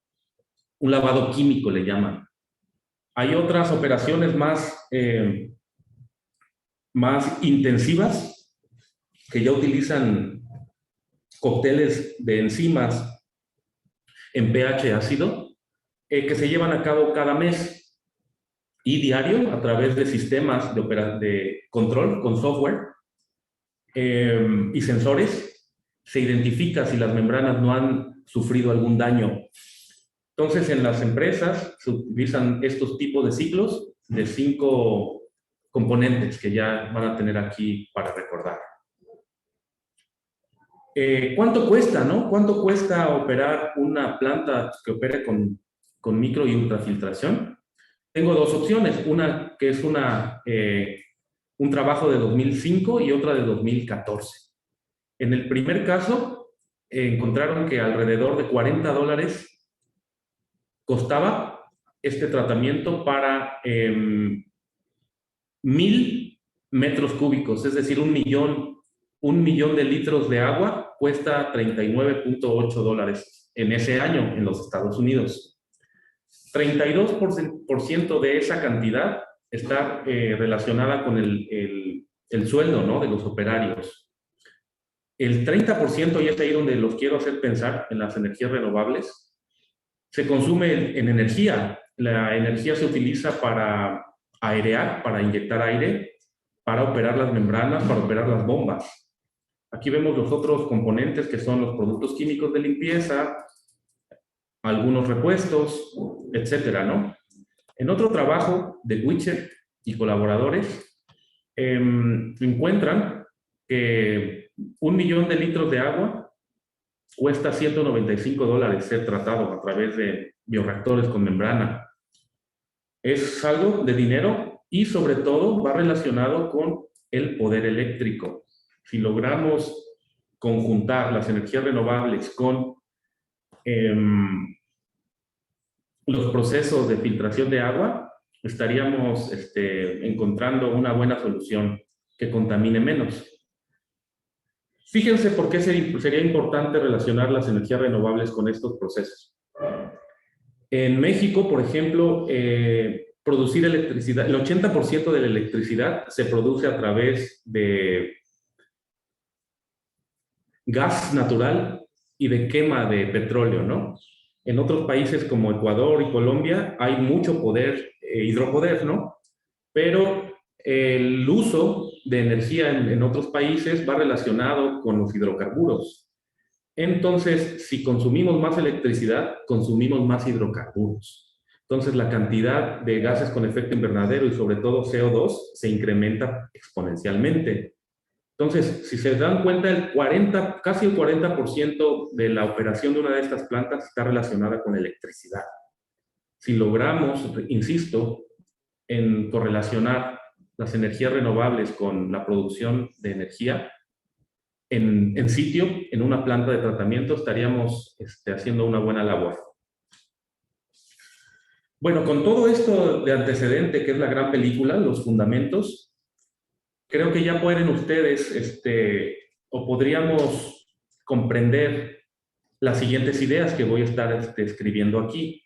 químico le llaman. Hay otras operaciones más intensivas que ya utilizan cócteles de enzimas en pH ácido que se llevan a cabo cada mes y diario a través de sistemas de control con software y sensores. Se identifica si las membranas no han sufrido algún daño. Entonces, en las empresas se utilizan estos tipos de ciclos de 5 componentes que ya van a tener aquí para recordar. ¿Cuánto cuesta, no? ¿Cuánto cuesta operar una planta que opere con micro y ultrafiltración? Tengo 2 opciones, una que es un trabajo de 2005 y otra de 2014. En el primer caso, encontraron que alrededor de $40 costaba este tratamiento para 1,000 metros cúbicos, es decir, 1,000,000 de litros de agua cuesta $39.8 en ese año en los Estados Unidos. 32% de esa cantidad está relacionada con el sueldo, ¿no?, de los operarios. El 30%, y es ahí donde los quiero hacer pensar, en las energías renovables, se consume en energía. La energía se utiliza para airear, para inyectar aire, para operar las membranas, para operar las bombas. Aquí vemos los otros componentes que son los productos químicos de limpieza, algunos repuestos, etcétera, ¿no? En otro trabajo de Witcher y colaboradores, encuentran que 1,000,000 de litros de agua cuesta $195 ser tratado a través de bioreactores con membrana. Es algo de dinero y sobre todo va relacionado con el poder eléctrico. Si logramos conjuntar las energías renovables con los procesos de filtración de agua, estaríamos encontrando una buena solución que contamine menos. Fíjense por qué sería importante relacionar las energías renovables con estos procesos. En México, por ejemplo, producir electricidad, el 80% de la electricidad se produce a través de gas natural y de quema de petróleo, ¿no? En otros países como Ecuador y Colombia hay mucho poder, hidropoder, ¿no? Pero el uso de energía en otros países va relacionado con los hidrocarburos. Entonces, si consumimos más electricidad, consumimos más hidrocarburos. Entonces, la cantidad de gases con efecto invernadero y sobre todo CO2 se incrementa exponencialmente. Entonces, si se dan cuenta, casi el 40% de la operación de una de estas plantas está relacionada con electricidad. Si logramos, insisto, en correlacionar las energías renovables con la producción de energía en sitio, en una planta de tratamiento, estaríamos haciendo una buena labor. Bueno, con todo esto de antecedente, que es la gran película, los fundamentos, creo que ya pueden ustedes, o podríamos comprender las siguientes ideas que voy a estar escribiendo aquí.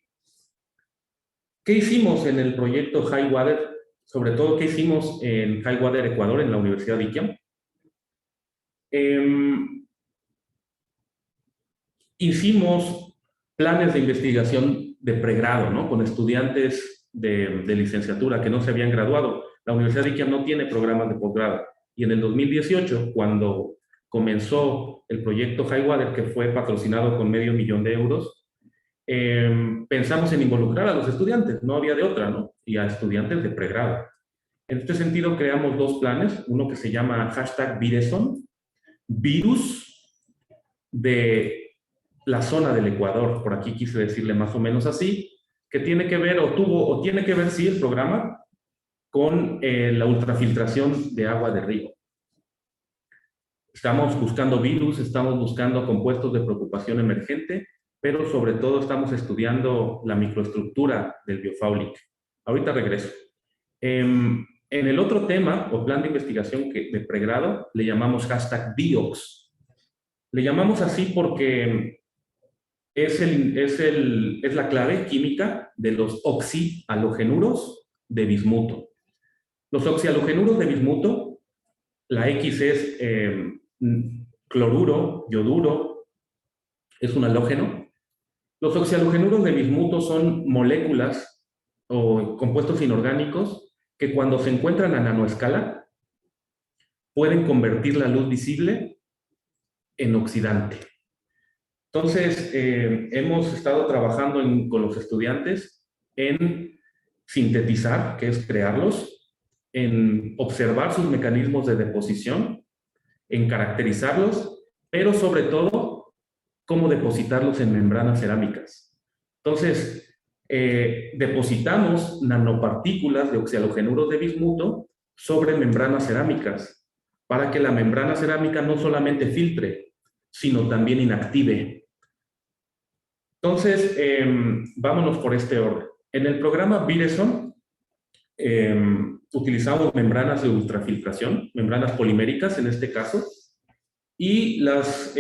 ¿Qué hicimos en el proyecto Highwater? Sobre todo, ¿qué hicimos en Highwater, Ecuador, en la Universidad de Iquiam? Hicimos planes de investigación de pregrado, ¿no?, con estudiantes de licenciatura que no se habían graduado. La Universidad de Iquiam no tiene programas de posgrado. Y en el 2018, cuando comenzó el proyecto Highwater, que fue patrocinado con $500,000, pensamos en involucrar a los estudiantes, no había de otra, ¿no?, y a estudiantes de pregrado. En este sentido, creamos 2 planes, uno que se llama #Videson virus de la zona del Ecuador, por aquí quise decirle más o menos así, que tiene que ver, o tiene que ver, sí, el programa, con la ultrafiltración de agua de río. Estamos buscando virus, estamos buscando compuestos de preocupación emergente, pero sobre todo estamos estudiando la microestructura del biofouling. Ahorita regreso. En el otro tema, o plan de investigación de pregrado, le llamamos hashtag Biox. Le llamamos así porque es la clave química de los oxialogenuros de bismuto. Los oxialogenuros de bismuto, la X es cloruro, yoduro, es un halógeno. Los oxialogenuros de bismuto son moléculas o compuestos inorgánicos que cuando se encuentran a nanoescala pueden convertir la luz visible en oxidante. Entonces, hemos estado trabajando con los estudiantes en sintetizar, que es crearlos, en observar sus mecanismos de deposición, en caracterizarlos, pero sobre todo, cómo depositarlos en membranas cerámicas. Entonces, depositamos nanopartículas de oxialogenuros de bismuto sobre membranas cerámicas para que la membrana cerámica no solamente filtre, sino también inactive. Entonces, vámonos por este orden. En el programa Vireson utilizamos membranas de ultrafiltración, membranas poliméricas en este caso, y los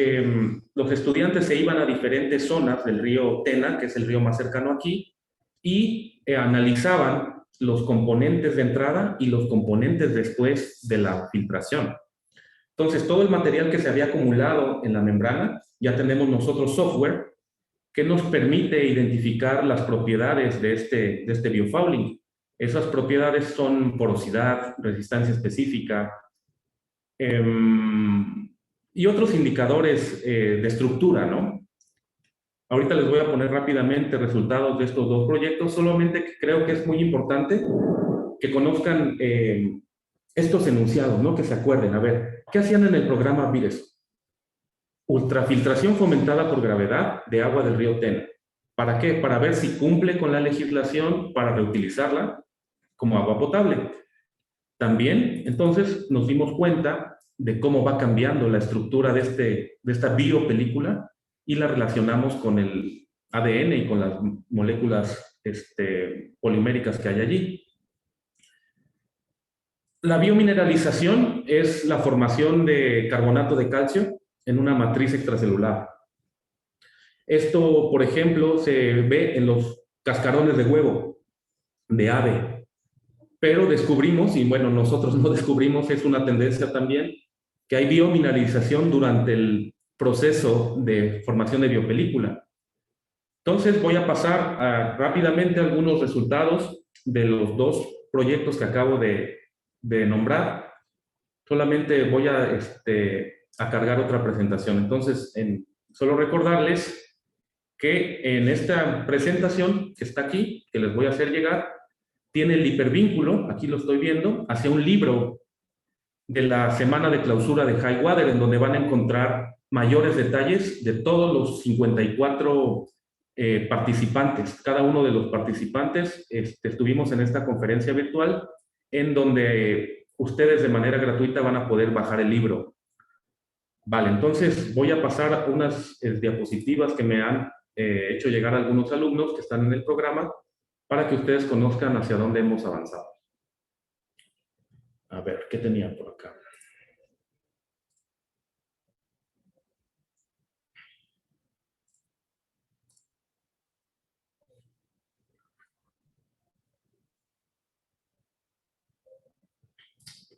estudiantes se iban a diferentes zonas del río Tena, que es el río más cercano aquí, y analizaban los componentes de entrada y los componentes después de la filtración. Entonces, todo el material que se había acumulado en la membrana, ya tenemos nosotros software que nos permite identificar las propiedades de este biofouling. Esas propiedades son porosidad, resistencia específica, y otros indicadores de estructura, ¿no? Ahorita les voy a poner rápidamente resultados de estos dos proyectos, solamente que creo que es muy importante que conozcan estos enunciados, ¿no? Que se acuerden. A ver, ¿qué hacían en el programa VIRES? Ultrafiltración fomentada por gravedad de agua del río Tena. ¿Para qué? Para ver si cumple con la legislación para reutilizarla como agua potable. También, entonces, nos dimos cuenta de cómo va cambiando la estructura de esta biopelícula y la relacionamos con el ADN y con las moléculas poliméricas que hay allí. La biomineralización es la formación de carbonato de calcio en una matriz extracelular. Esto, por ejemplo, se ve en los cascarones de huevo de ave. Pero descubrimos, y bueno, nosotros no descubrimos, es una tendencia también, que hay biomineralización durante el proceso de formación de biopelícula. Entonces voy a pasar rápidamente a algunos resultados de los dos proyectos que acabo de nombrar. Solamente voy a cargar otra presentación. Entonces, solo recordarles que en esta presentación que está aquí, que les voy a hacer llegar, tiene el hipervínculo, aquí lo estoy viendo, hacia un libro de la semana de clausura de Highwater, en donde van a encontrar mayores detalles de todos los 54 participantes. Cada uno de los participantes estuvimos en esta conferencia virtual, en donde ustedes de manera gratuita van a poder bajar el libro. Vale, entonces voy a pasar unas diapositivas que me han hecho llegar algunos alumnos que están en el programa, para que ustedes conozcan hacia dónde hemos avanzado. A ver, ¿qué tenía por acá?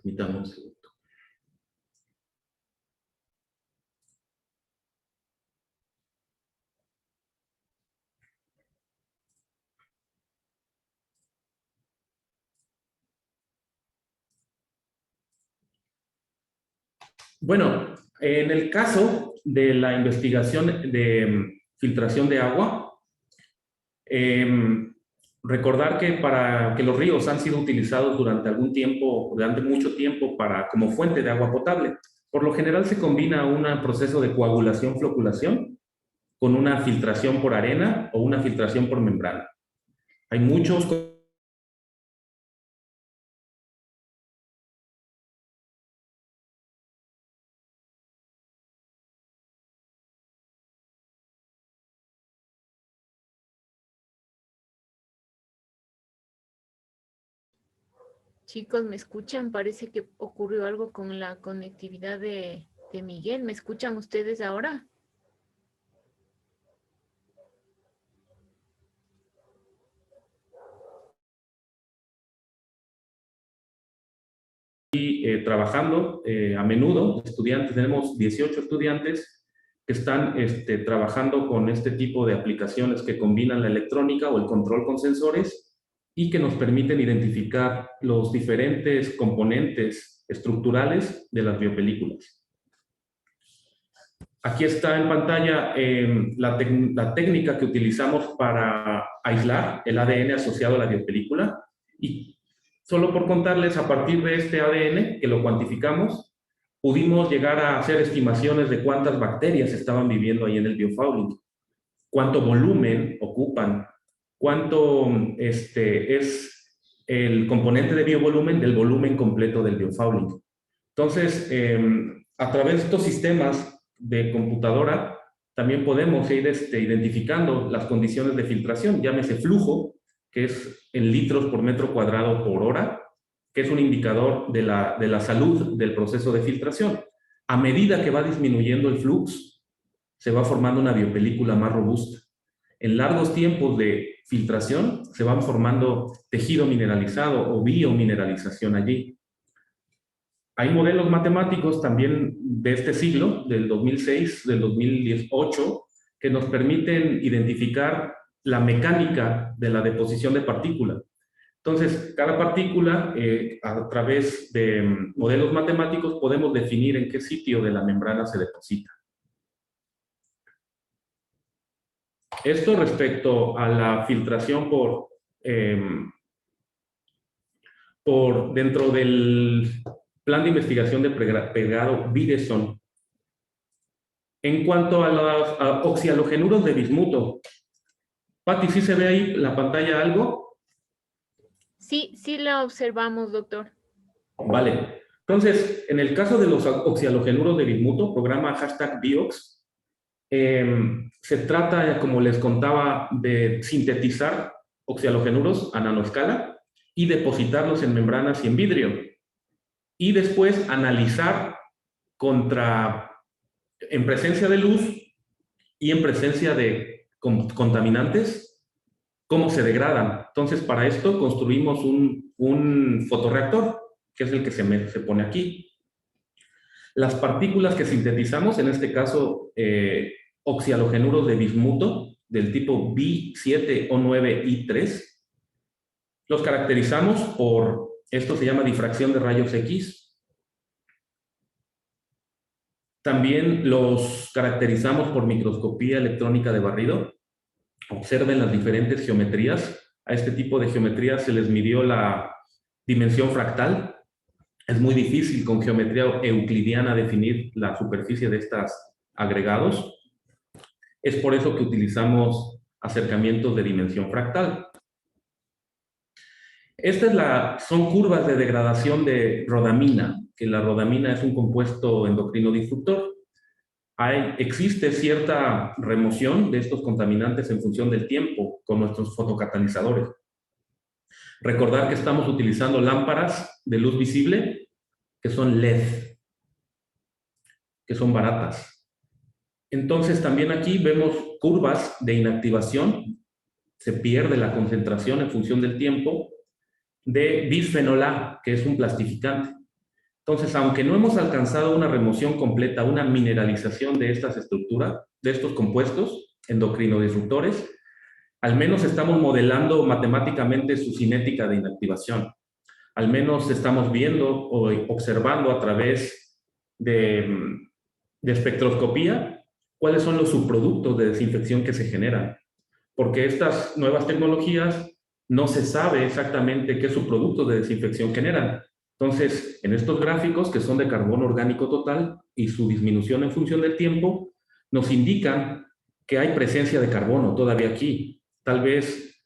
Permítame un segundo. Bueno, en el caso de la investigación de filtración de agua, recordar que para que los ríos han sido utilizados durante algún tiempo, durante mucho tiempo, como fuente de agua potable. Por lo general se combina un proceso de coagulación-floculación con una filtración por arena o una filtración por membrana. Hay muchos. Chicos, ¿me escuchan? Parece que ocurrió algo con la conectividad de Miguel. ¿Me escuchan ustedes ahora? Trabajando a menudo, estudiantes, tenemos 18 estudiantes que están trabajando con este tipo de aplicaciones que combinan la electrónica o el control con sensores y que nos permiten identificar los diferentes componentes estructurales de las biopelículas. Aquí está en pantalla la técnica que utilizamos para aislar el ADN asociado a la biopelícula. Y solo por contarles, a partir de este ADN, que lo cuantificamos, pudimos llegar a hacer estimaciones de cuántas bacterias estaban viviendo ahí en el biofouling, cuánto volumen ocupan, cuánto es el componente de biovolumen del volumen completo del biofouling. Entonces, a través de estos sistemas de computadora, también podemos ir identificando las condiciones de filtración, llámese flujo, que es en litros por metro cuadrado por hora, que es un indicador de la salud del proceso de filtración. A medida que va disminuyendo el flujo, se va formando una biopelícula más robusta. En largos tiempos de filtración, se van formando tejido mineralizado o biomineralización allí. Hay modelos matemáticos también de este siglo, del 2006, del 2018, que nos permiten identificar la mecánica de la deposición de partícula. Entonces, cada partícula, a través de modelos matemáticos, podemos definir en qué sitio de la membrana se deposita. Esto respecto a la filtración por dentro del plan de investigación de pregrado Videson. En cuanto a los oxialogenuros de bismuto, Pati, ¿sí se ve ahí la pantalla algo? Sí, sí la observamos, doctor. Vale. Entonces, en el caso de los oxialogenuros de bismuto, programa #Biox, se trata, como les contaba, de sintetizar oxialogenuros a nanoescala y depositarlos en membranas y en vidrio. Y después analizar en presencia de luz y en presencia de contaminantes, cómo se degradan. Entonces, para esto construimos un fotorreactor, que es el que se pone aquí. Las partículas que sintetizamos, en este caso, oxialogenuros de bismuto, del tipo B7O9I3, los caracterizamos por, esto se llama difracción de rayos X. También los caracterizamos por microscopía electrónica de barrido. Observen las diferentes geometrías. A este tipo de geometrías se les midió la dimensión fractal. Es muy difícil con geometría euclidiana definir la superficie de estos agregados. Es por eso que utilizamos acercamientos de dimensión fractal. Son curvas de degradación de rodamina, que la rodamina es un compuesto endocrino disruptor. Existe cierta remoción de estos contaminantes en función del tiempo con nuestros fotocatalizadores. Recordar que estamos utilizando lámparas de luz visible que son LED, que son baratas. Entonces también aquí vemos curvas de inactivación, se pierde la concentración en función del tiempo, de bisfenol A, que es un plastificante. Entonces, aunque no hemos alcanzado una remoción completa, una mineralización de estas estructuras, de estos compuestos endocrinodisruptores, al menos estamos modelando matemáticamente su cinética de inactivación. Al menos estamos viendo o observando a través de espectroscopía cuáles son los subproductos de desinfección que se generan. Porque estas nuevas tecnologías no se sabe exactamente qué subproductos de desinfección generan. Entonces, en estos gráficos que son de carbono orgánico total y su disminución en función del tiempo, nos indican que hay presencia de carbono todavía aquí. Tal vez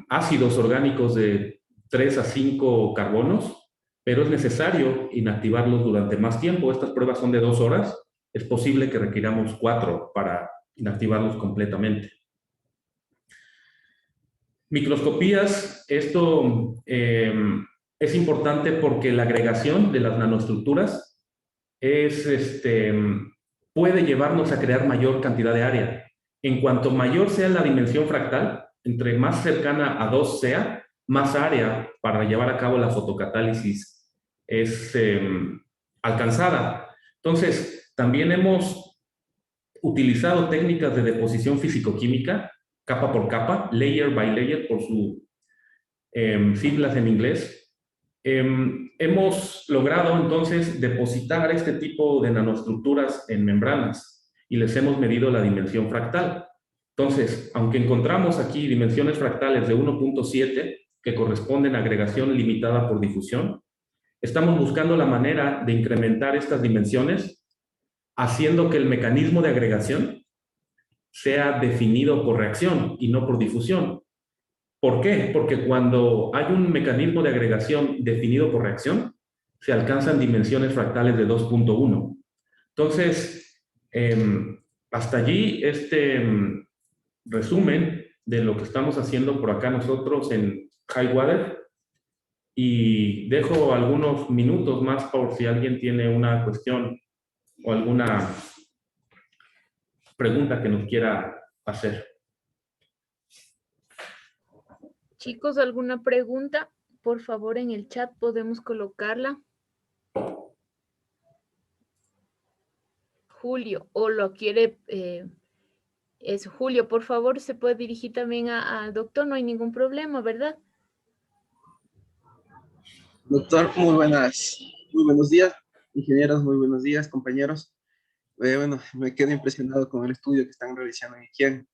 ácidos orgánicos de 3 a 5 carbonos, pero es necesario inactivarlos durante más tiempo. Estas pruebas son de 2 horas. Es posible que requiramos 4 para inactivarlos completamente. Microscopías, esto es importante porque la agregación de las nanoestructuras puede llevarnos a crear mayor cantidad de área. En cuanto mayor sea la dimensión fractal, entre más cercana a 2 sea, más área para llevar a cabo la fotocatálisis es alcanzada. Entonces, también hemos utilizado técnicas de deposición físico-química, capa por capa, layer by layer por sus siglas en inglés. Hemos logrado entonces depositar este tipo de nanoestructuras en membranas y les hemos medido la dimensión fractal. Entonces, aunque encontramos aquí dimensiones fractales de 1.7 que corresponden a agregación limitada por difusión, estamos buscando la manera de incrementar estas dimensiones haciendo que el mecanismo de agregación sea definido por reacción y no por difusión. ¿Por qué? Porque cuando hay un mecanismo de agregación definido por reacción, se alcanzan dimensiones fractales de 2.1. Entonces, hasta allí resumen de lo que estamos haciendo por acá nosotros en Highwater, y dejo algunos minutos más por si alguien tiene una cuestión o alguna pregunta que nos quiera hacer. Chicos, ¿alguna pregunta? Por favor, en el chat podemos colocarla. Julio, o lo quiere... Julio, por favor, se puede dirigir también al doctor, no hay ningún problema, ¿verdad? Doctor, muy buenos días, ingenieros, muy buenos días, compañeros. Bueno, me quedo impresionado con el estudio que están realizando en IKIAN.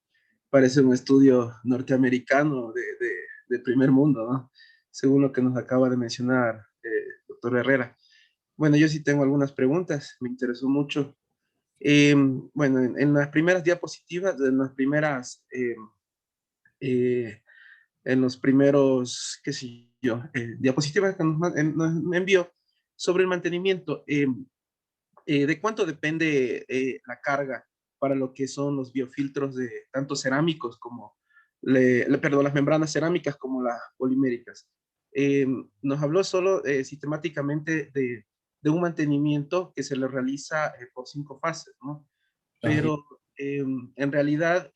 Parece un estudio norteamericano de primer mundo, ¿no? Según lo que nos acaba de mencionar doctor Herrera. Bueno, yo sí tengo algunas preguntas, me interesó mucho. Bueno, en las primeras diapositivas, en las primeras, en los primeros, qué sé yo, diapositivas que nos envió sobre el mantenimiento, ¿de cuánto depende la carga para lo que son los biofiltros de tanto cerámicos como, perdón, las membranas cerámicas como las poliméricas? Nos habló solo sistemáticamente de un mantenimiento que se le realiza por 5 fases, ¿no? Pero en realidad,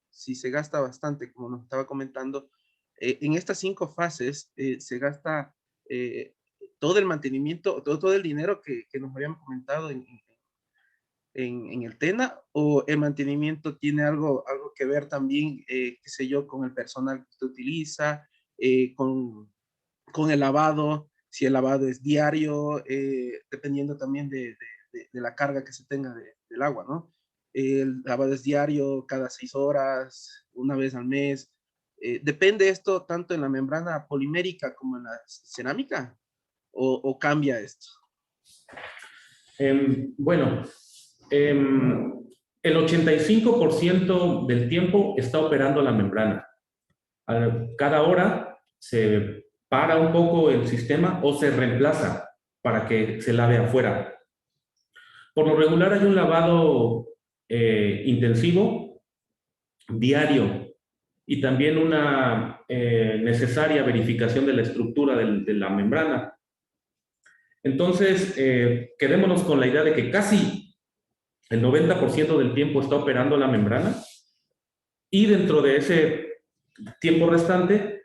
si se gasta bastante, como nos estaba comentando, en estas 5 fases se gasta todo el mantenimiento, todo el dinero que nos habían comentado en el TENA, o el mantenimiento tiene algo que ver también, qué sé yo, con el personal que usted utiliza, con el lavado, si el lavado es diario, dependiendo también de la carga que se tenga del agua, ¿no? El lavado es diario, cada 6 horas, una vez al mes. ¿Depende esto tanto en la membrana polimérica como en la cerámica? ¿O cambia esto? Bueno, el 85% del tiempo está operando la membrana. Cada hora se para un poco el sistema o se reemplaza para que se lave afuera. Por lo regular hay un lavado intensivo, diario, y también una necesaria verificación de la estructura de la membrana. Entonces, quedémonos con la idea de que casi el 90% del tiempo está operando la membrana, y dentro de ese tiempo restante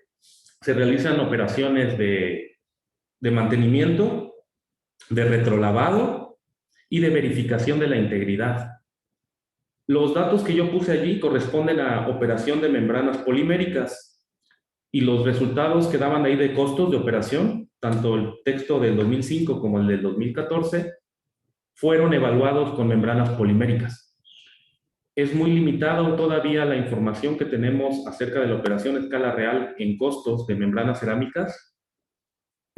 se realizan operaciones de mantenimiento, de retrolavado y de verificación de la integridad. Los datos que yo puse allí corresponden a operación de membranas poliméricas, y los resultados que daban ahí de costos de operación, tanto el texto del 2005 como el del 2014, fueron evaluados con membranas poliméricas. Es muy limitado todavía la información que tenemos acerca de la operación a escala real en costos de membranas cerámicas,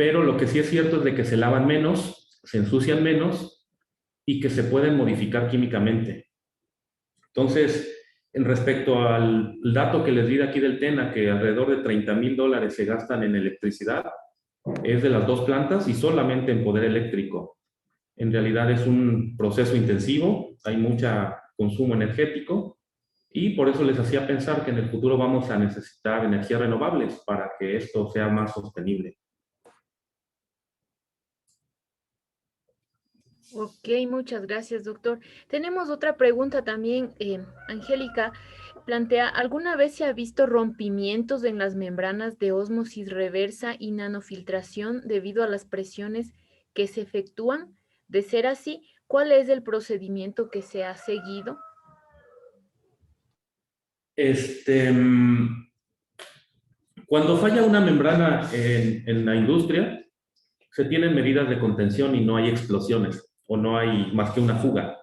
pero lo que sí es cierto es de que se lavan menos, se ensucian menos y que se pueden modificar químicamente. Entonces, en respecto al dato que les di de aquí del TENA, que alrededor de $30,000 se gastan en electricidad, es de las dos plantas y solamente en poder eléctrico. En realidad es un proceso intensivo, hay mucho consumo energético y por eso les hacía pensar que en el futuro vamos a necesitar energías renovables para que esto sea más sostenible. Ok, muchas gracias, doctor. Tenemos otra pregunta también, Angélica. Plantea, ¿alguna vez se ha visto rompimientos en las membranas de ósmosis reversa y nanofiltración debido a las presiones que se efectúan? De ser así, ¿cuál es el procedimiento que se ha seguido? Cuando falla una membrana en la industria, se tienen medidas de contención y no hay explosiones o no hay más que una fuga.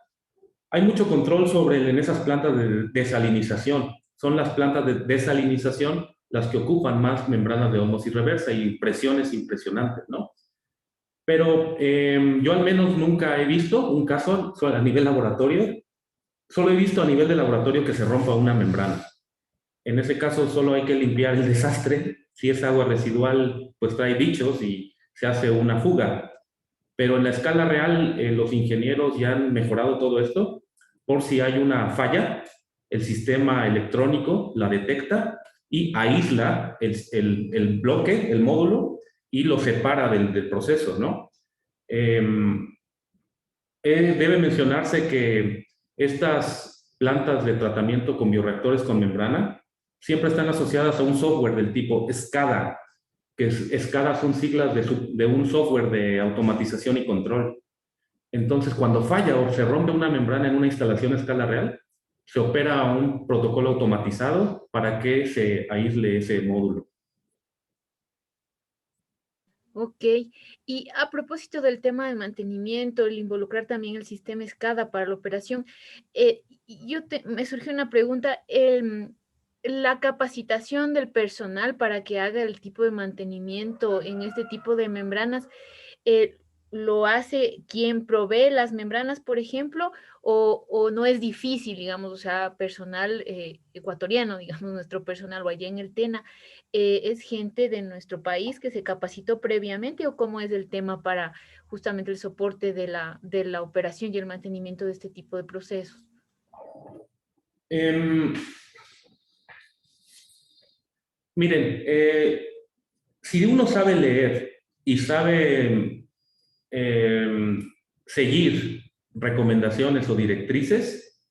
Hay mucho control en esas plantas de desalinización. Son las plantas de desalinización las que ocupan más membranas de ósmosis reversa y presiones impresionantes, ¿no? Pero yo al menos nunca he visto un caso a nivel laboratorio, solo he visto a nivel de laboratorio que se rompa una membrana. En ese caso solo hay que limpiar el desastre. Si es agua residual, pues trae bichos y se hace una fuga. Pero en la escala real, los ingenieros ya han mejorado todo esto. Por si hay una falla, el sistema electrónico la detecta y aísla el bloque, el módulo, y lo separa del proceso, ¿no? Debe mencionarse que estas plantas de tratamiento con bioreactores con membrana siempre están asociadas a un software del tipo SCADA, que SCADA son siglas de un software de automatización y control. Entonces, cuando falla o se rompe una membrana en una instalación a escala real, se opera un protocolo automatizado para que se aísle ese módulo. Ok, y a propósito del tema de mantenimiento, el involucrar también el sistema SCADA para la operación, me surgió una pregunta, la capacitación del personal para que haga el tipo de mantenimiento en este tipo de membranas, eh, ¿lo hace quien provee las membranas, por ejemplo, o no es difícil, digamos, o sea, personal ecuatoriano, digamos, nuestro personal o allá en el TENA, es gente de nuestro país que se capacitó previamente o cómo es el tema para justamente el soporte de la operación y el mantenimiento de este tipo de procesos? Em, Miren, si uno sabe leer y sabe seguir recomendaciones o directrices,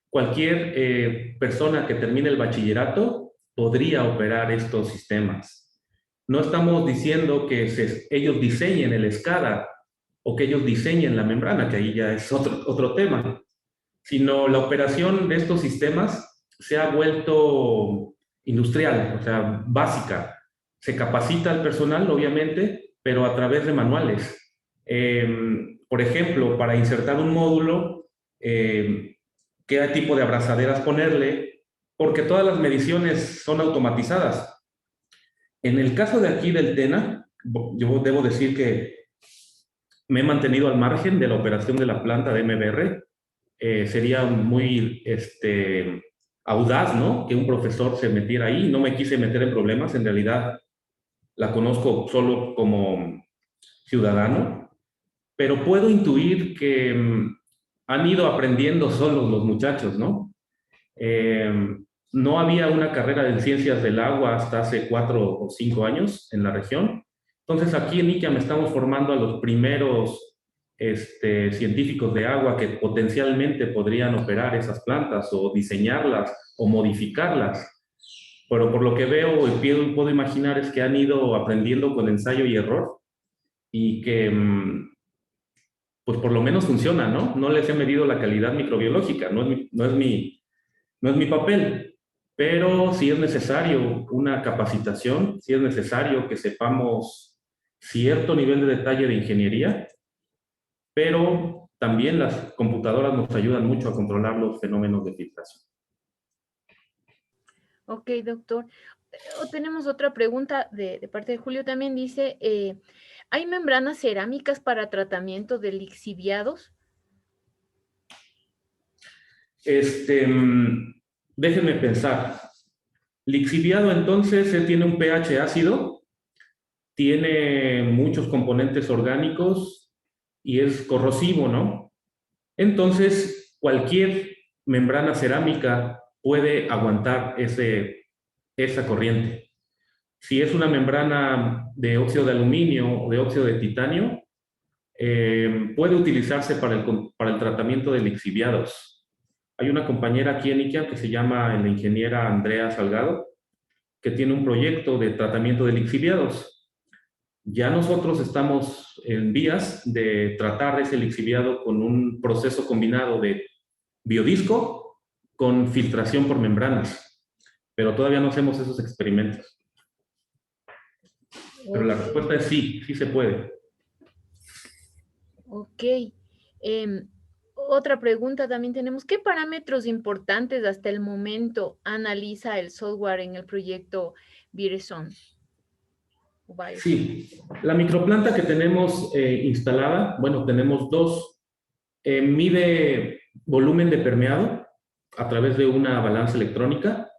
cualquier persona que termine el bachillerato podría operar estos sistemas. No estamos diciendo que ellos diseñen el SCADA o que ellos diseñen la membrana, que ahí ya es otro tema, sino la operación de estos sistemas se ha vuelto industrial, o sea, básica. Se capacita al personal, obviamente, pero a través de manuales. Por ejemplo, para insertar un módulo, qué tipo de abrazaderas ponerle, porque todas las mediciones son automatizadas. En el caso de aquí del TENA, yo debo decir que me he mantenido al margen de la operación de la planta de MBR. Sería muy audaz, ¿no? Que un profesor se metiera ahí. No me quise meter en problemas, en realidad la conozco solo como ciudadano, pero puedo intuir que han ido aprendiendo solos los muchachos, ¿no? No había una carrera de ciencias del agua hasta hace 4 o 5 años en la región. Entonces aquí en ICAM estamos formando a los primeros científicos de agua que potencialmente podrían operar esas plantas o diseñarlas o modificarlas. Pero por lo que veo y puedo imaginar es que han ido aprendiendo con ensayo y error y que pues por lo menos funciona, ¿no? No les he medido la calidad microbiológica, no es mi papel, pero sí es necesario una capacitación, sí es necesario que sepamos cierto nivel de detalle de ingeniería, pero también las computadoras nos ayudan mucho a controlar los fenómenos de filtración. Ok, doctor. tenemos otra pregunta de parte de Julio también, dice, ¿hay membranas cerámicas para tratamiento de lixiviados? Déjenme pensar. Lixiviado entonces tiene un pH ácido, tiene muchos componentes orgánicos y es corrosivo, ¿no? Entonces, cualquier membrana cerámica puede aguantar esa corriente. Si es una membrana de óxido de aluminio o de óxido de titanio, puede utilizarse para el tratamiento de lixiviados. Hay una compañera aquí en IKEA que se llama la ingeniera Andrea Salgado, que tiene un proyecto de tratamiento de lixiviados. Ya nosotros estamos en vías de tratar ese lixiviado con un proceso combinado de biodisco con filtración por membranas, pero todavía no hacemos esos experimentos. Pero la respuesta es sí, sí se puede. Ok. Otra pregunta también tenemos. ¿Qué parámetros importantes hasta el momento analiza el software en el proyecto Vireson? Sí, la microplanta que tenemos instalada, bueno, tenemos dos. Mide volumen de permeado a través de una balanza electrónica,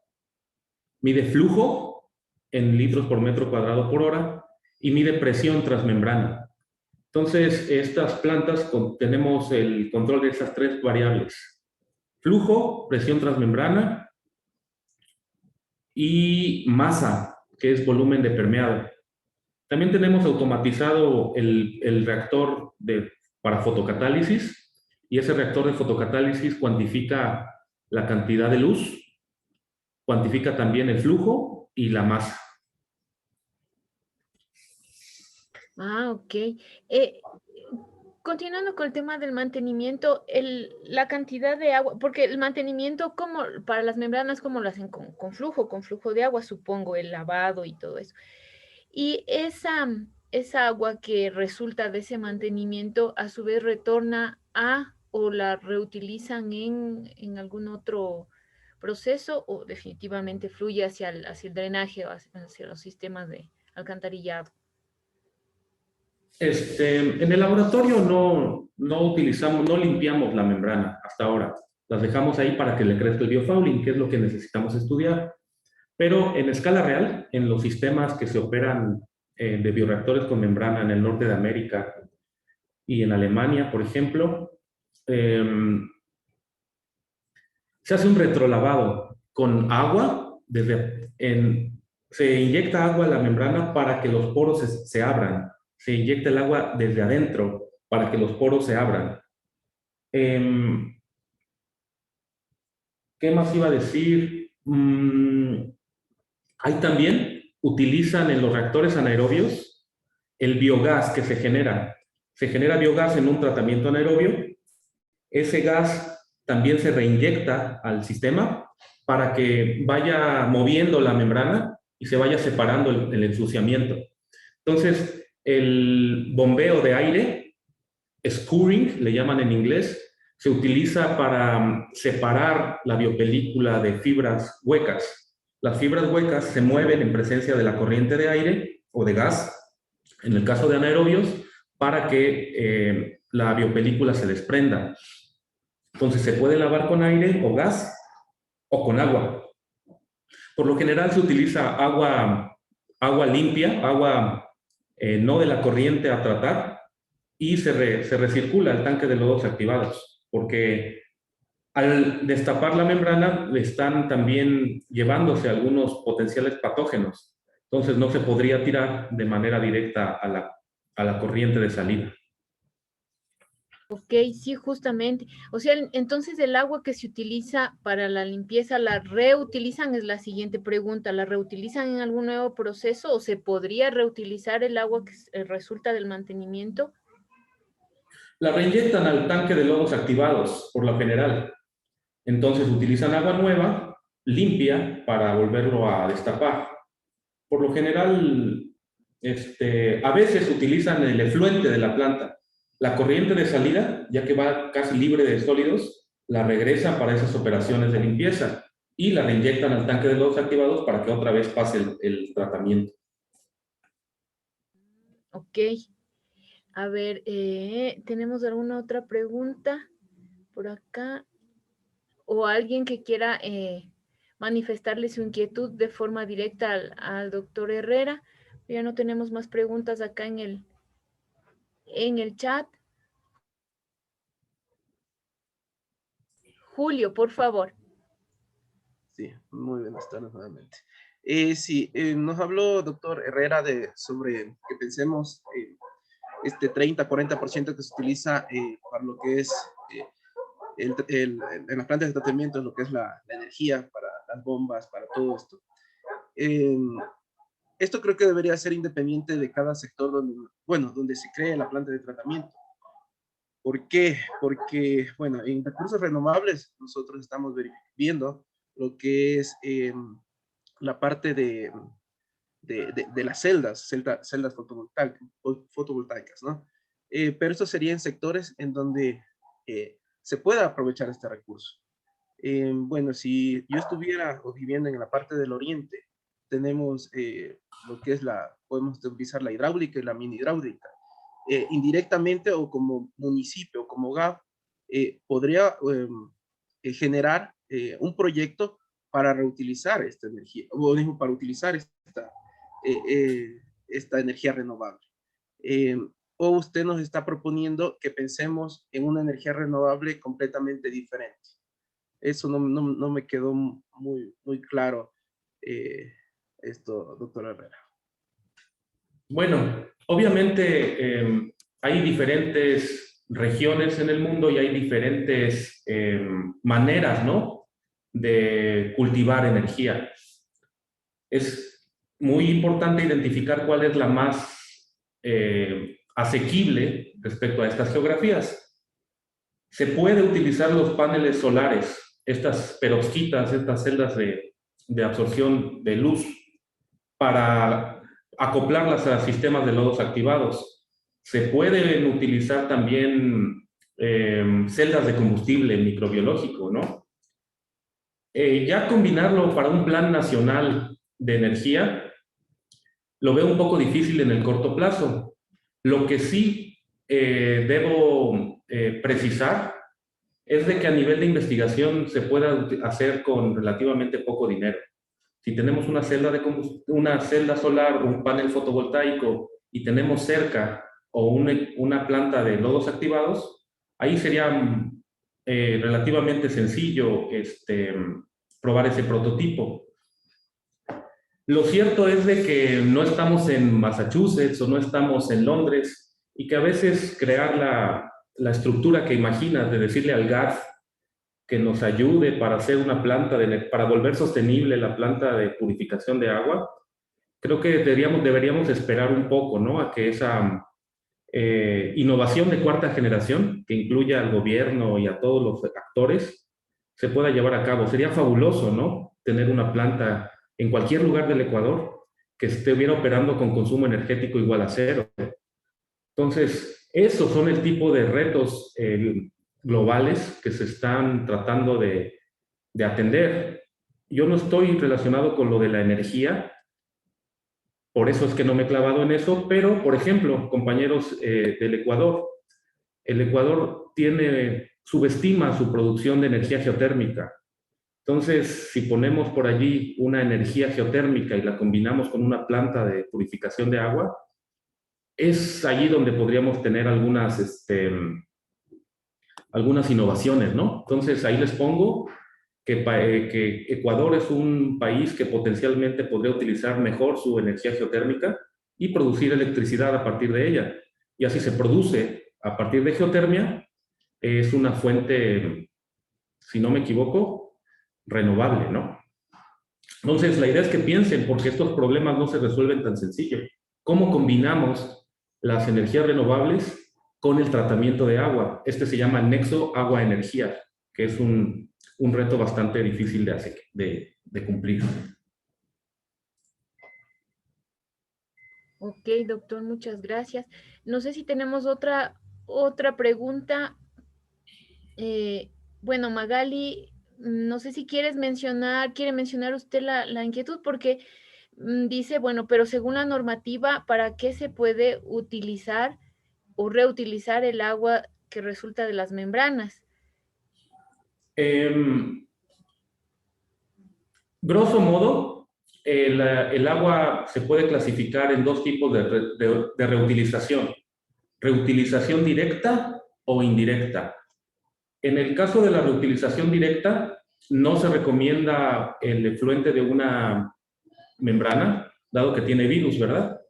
mide flujo en litros por metro cuadrado por hora y mide presión transmembrana. Entonces, estas plantas tenemos el control de esas tres variables: flujo, presión transmembrana y masa, que es volumen de permeado. También tenemos automatizado el reactor para fotocatálisis, y ese reactor de fotocatálisis cuantifica la cantidad de luz, cuantifica también el flujo y la masa. Ah, ok. Continuando con el tema del mantenimiento, la cantidad de agua, porque el mantenimiento como para las membranas, ¿cómo lo hacen? Con flujo de agua, supongo, el lavado y todo eso. Y esa agua que resulta de ese mantenimiento, a su vez retorna o la reutilizan en algún otro proceso, o definitivamente fluye hacia el drenaje o hacia los sistemas de alcantarillado. En el laboratorio no utilizamos, no limpiamos la membrana hasta ahora. Las dejamos ahí para que le crezca el biofouling, que es lo que necesitamos estudiar. Pero en escala real, en los sistemas que se operan de bioreactores con membrana en el norte de América y en Alemania, por ejemplo, se hace un retrolavado con agua, se inyecta agua a la membrana para que los poros se abran. Se inyecta el agua desde adentro para que los poros se abran. ¿Qué más iba a decir? Ahí también utilizan en los reactores anaerobios el biogás que se genera. Se genera biogás en un tratamiento anaerobio. Ese gas también se reinyecta al sistema para que vaya moviendo la membrana y se vaya separando el ensuciamiento. Entonces, el bombeo de aire, scouring, le llaman en inglés, se utiliza para separar la biopelícula de fibras huecas. Las fibras huecas se mueven en presencia de la corriente de aire o de gas, en el caso de anaerobios, para que la biopelícula se desprenda. Entonces se puede lavar con aire o gas o con agua. Por lo general se utiliza agua limpia, agua no de la corriente a tratar, y se recircula el tanque de lodos activados, porque al destapar la membrana están también llevándose algunos potenciales patógenos. Entonces no se podría tirar de manera directa a la corriente de salida. Ok, sí, justamente. O sea, entonces el agua que se utiliza para la limpieza, ¿la reutilizan? Es la siguiente pregunta. ¿La reutilizan en algún nuevo proceso o se podría reutilizar el agua que resulta del mantenimiento? La reinyectan al tanque de lodos activados, por lo general. Entonces utilizan agua nueva, limpia, para volverlo a destapar. Por lo general, a veces utilizan el efluente de la planta. La corriente de salida, ya que va casi libre de sólidos, la regresan para esas operaciones de limpieza. y la reinyectan al tanque de lodos activados para que otra vez pase el tratamiento. Ok. A ver, ¿tenemos alguna otra pregunta por acá? ¿O alguien que quiera manifestarle su inquietud de forma directa al doctor Herrera? Ya no tenemos más preguntas acá en el chat. Julio, por favor. Sí, muy buenas tardes nuevamente. Sí, nos habló doctor Herrera sobre que pensemos este 30-40% que se utiliza para lo que es en las plantas de tratamiento, lo que es la energía para las bombas, para todo esto. Eh, Esto creo que debería ser independiente de cada sector donde se cree la planta de tratamiento. ¿Por qué? Porque, bueno, en recursos renovables nosotros estamos viendo lo que es la parte de las celdas fotovoltaicas, ¿no? Pero eso sería en sectores en donde se pueda aprovechar este recurso. Bueno, si yo estuviera viviendo en la parte del oriente, tenemos lo que es podemos utilizar la hidráulica y la mini hidráulica. Indirectamente o como municipio, como GAF, podría generar un proyecto para reutilizar esta energía, o digo, para utilizar esta energía renovable. Eh, o usted nos está proponiendo que pensemos en una energía renovable completamente diferente. Eso no me quedó muy claro esto, doctor Herrera. Bueno, obviamente hay diferentes regiones en el mundo y hay diferentes maneras, ¿no?, de cultivar energía. Es muy importante identificar cuál es la más asequible respecto a estas geografías. Se puede utilizar los paneles solares, estas perovskitas, estas celdas de absorción de luz, para acoplarlas a sistemas de lodos activados. Se pueden utilizar también celdas de combustible microbiológico, ¿no? Ya combinarlo para un plan nacional de energía lo veo un poco difícil en el corto plazo. Lo que sí debo precisar es de que a nivel de investigación se pueda hacer con relativamente poco dinero. Si tenemos una celda solar o un panel fotovoltaico y tenemos cerca o una planta de lodos activados, ahí sería relativamente sencillo probar ese prototipo. Lo cierto es de que no estamos en Massachusetts o no estamos en Londres y que a veces crear la estructura que imaginas de decirle al gas que nos ayude para hacer una planta, para volver sostenible la planta de purificación de agua, creo que deberíamos esperar un poco, ¿no?, a que esa innovación de cuarta generación, que incluya al gobierno y a todos los actores, se pueda llevar a cabo. Sería fabuloso, ¿no?, tener una planta en cualquier lugar del Ecuador que estuviera operando con consumo energético igual a cero. Entonces, esos son el tipo de retos globales que se están tratando de atender. Yo no estoy relacionado con lo de la energía, por eso es que no me he clavado en eso, pero, por ejemplo, compañeros del Ecuador, el Ecuador subestima su producción de energía geotérmica. Entonces, si ponemos por allí una energía geotérmica y la combinamos con una planta de purificación de agua, es allí donde podríamos tener algunas innovaciones, ¿no? Entonces, ahí les pongo que Ecuador es un país que potencialmente podría utilizar mejor su energía geotérmica y producir electricidad a partir de ella. Y así se produce a partir de geotermia, es una fuente, si no me equivoco, renovable, ¿no? Entonces, la idea es que piensen, porque estos problemas no se resuelven tan sencillo. ¿Cómo combinamos las energías renovables con el tratamiento de agua? Este se llama nexo agua-energía, que es un reto bastante difícil de cumplir. Ok, doctor, muchas gracias. No sé si tenemos otra pregunta. Bueno, Magali no sé si quiere mencionar usted la inquietud, porque dice, bueno, pero según la normativa, ¿para qué se puede utilizar o reutilizar el agua que resulta de las membranas? Grosso modo, el agua se puede clasificar en dos tipos de reutilización. Reutilización directa o indirecta. En el caso de la reutilización directa, no se recomienda el efluente de una membrana, dado que tiene virus, ¿verdad?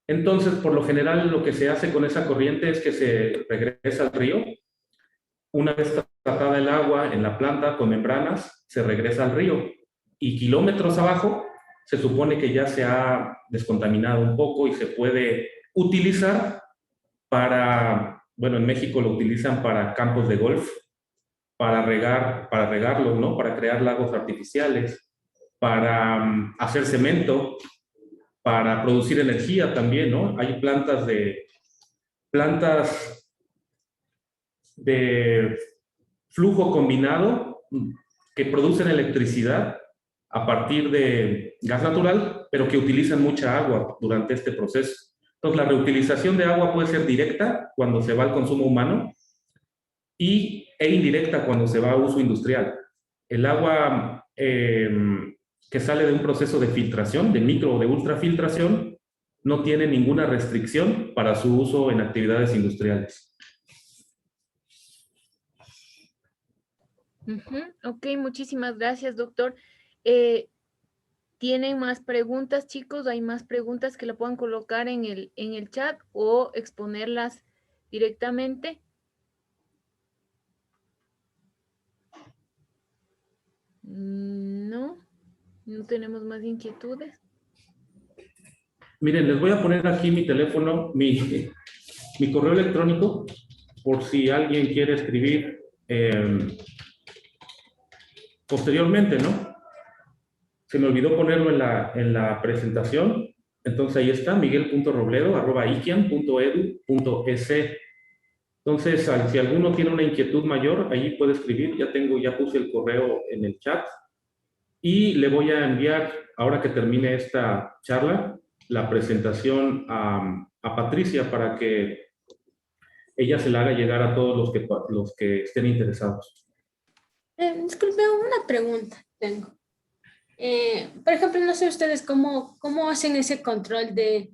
Entonces, por lo general, lo que se hace con esa corriente es que se regresa al río. Una vez tratada el agua en la planta con membranas, se regresa al río. Y kilómetros abajo, se supone que ya se ha descontaminado un poco y se puede utilizar para, bueno, en México lo utilizan para campos de golf, para regarlos, ¿no? Para crear lagos artificiales, para hacer cemento, para producir energía también, ¿no? Hay plantas de flujo combinado que producen electricidad a partir de gas natural, pero que utilizan mucha agua durante este proceso. Entonces, la reutilización de agua puede ser directa cuando se va al consumo humano e indirecta cuando se va a uso industrial. El agua que sale de un proceso de filtración, de micro o de ultrafiltración, no tiene ninguna restricción para su uso en actividades industriales. Ok, muchísimas gracias, doctor. ¿Tienen más preguntas, chicos? ¿Hay más preguntas que la puedan colocar en el chat o exponerlas directamente? No, no tenemos más inquietudes. Miren, les voy a poner aquí mi teléfono, mi correo electrónico, por si alguien quiere escribir posteriormente, ¿no? Se me olvidó ponerlo en la presentación. Entonces ahí está, miguel.robledo@iquian.edu.es. Entonces, si alguno tiene una inquietud mayor, allí puede escribir. Ya puse el correo en el chat. Y le voy a enviar, ahora que termine esta charla, la presentación a Patricia para que ella se la haga llegar a todos los que estén interesados. Disculpe, una pregunta tengo. Por ejemplo, no sé ustedes cómo hacen ese control de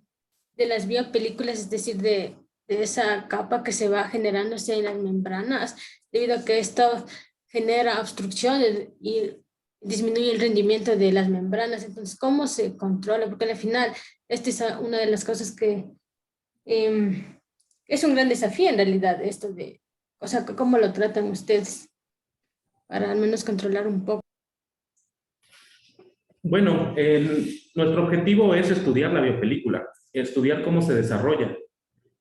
las biopelículas, es decir, de esa capa que se va generándose en las membranas, debido a que esto genera obstrucciones y disminuye el rendimiento de las membranas. Entonces, ¿cómo se controla? Porque al final, esta es una de las cosas que es un gran desafío en realidad, esto de, o sea, ¿cómo lo tratan ustedes para al menos controlar un poco? Bueno, nuestro objetivo es estudiar la biopelícula, estudiar cómo se desarrolla.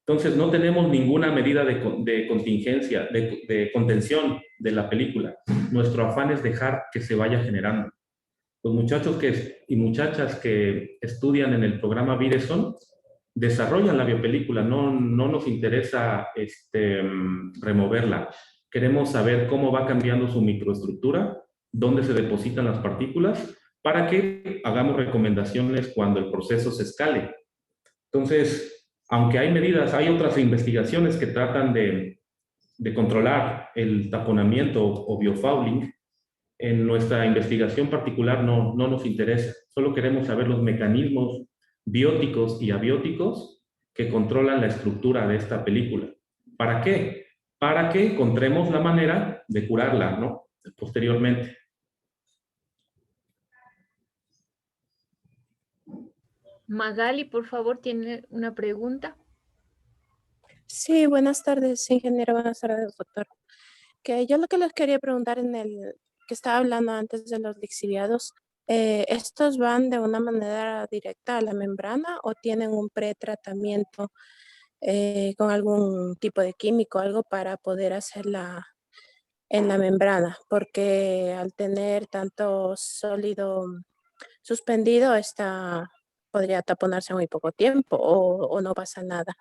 Entonces, no tenemos ninguna medida de contingencia, de contención de la película. Nuestro afán es dejar que se vaya generando. Los muchachos y muchachas que estudian en el programa Vireson desarrollan la biopelícula, no nos interesa removerla. Queremos saber cómo va cambiando su microestructura, dónde se depositan las partículas, para que hagamos recomendaciones cuando el proceso se escale. Entonces, aunque hay medidas, hay otras investigaciones que tratan de controlar el taponamiento o biofouling. En nuestra investigación particular no nos interesa. Solo queremos saber los mecanismos bióticos y abióticos que controlan la estructura de esta película. ¿Para qué? Para que encontremos la manera de curarla, ¿no? Posteriormente. Magali, por favor, tiene una pregunta. Sí, buenas tardes, ingeniero. Buenas tardes, doctor. Que yo lo que les quería preguntar en el que estaba hablando antes de los lixiviados, ¿estos van de una manera directa a la membrana o tienen un pretratamiento con algún tipo de químico, algo para poder hacerla en la membrana? Porque al tener tanto sólido suspendido, podría taponarse en muy poco tiempo o no pasa nada.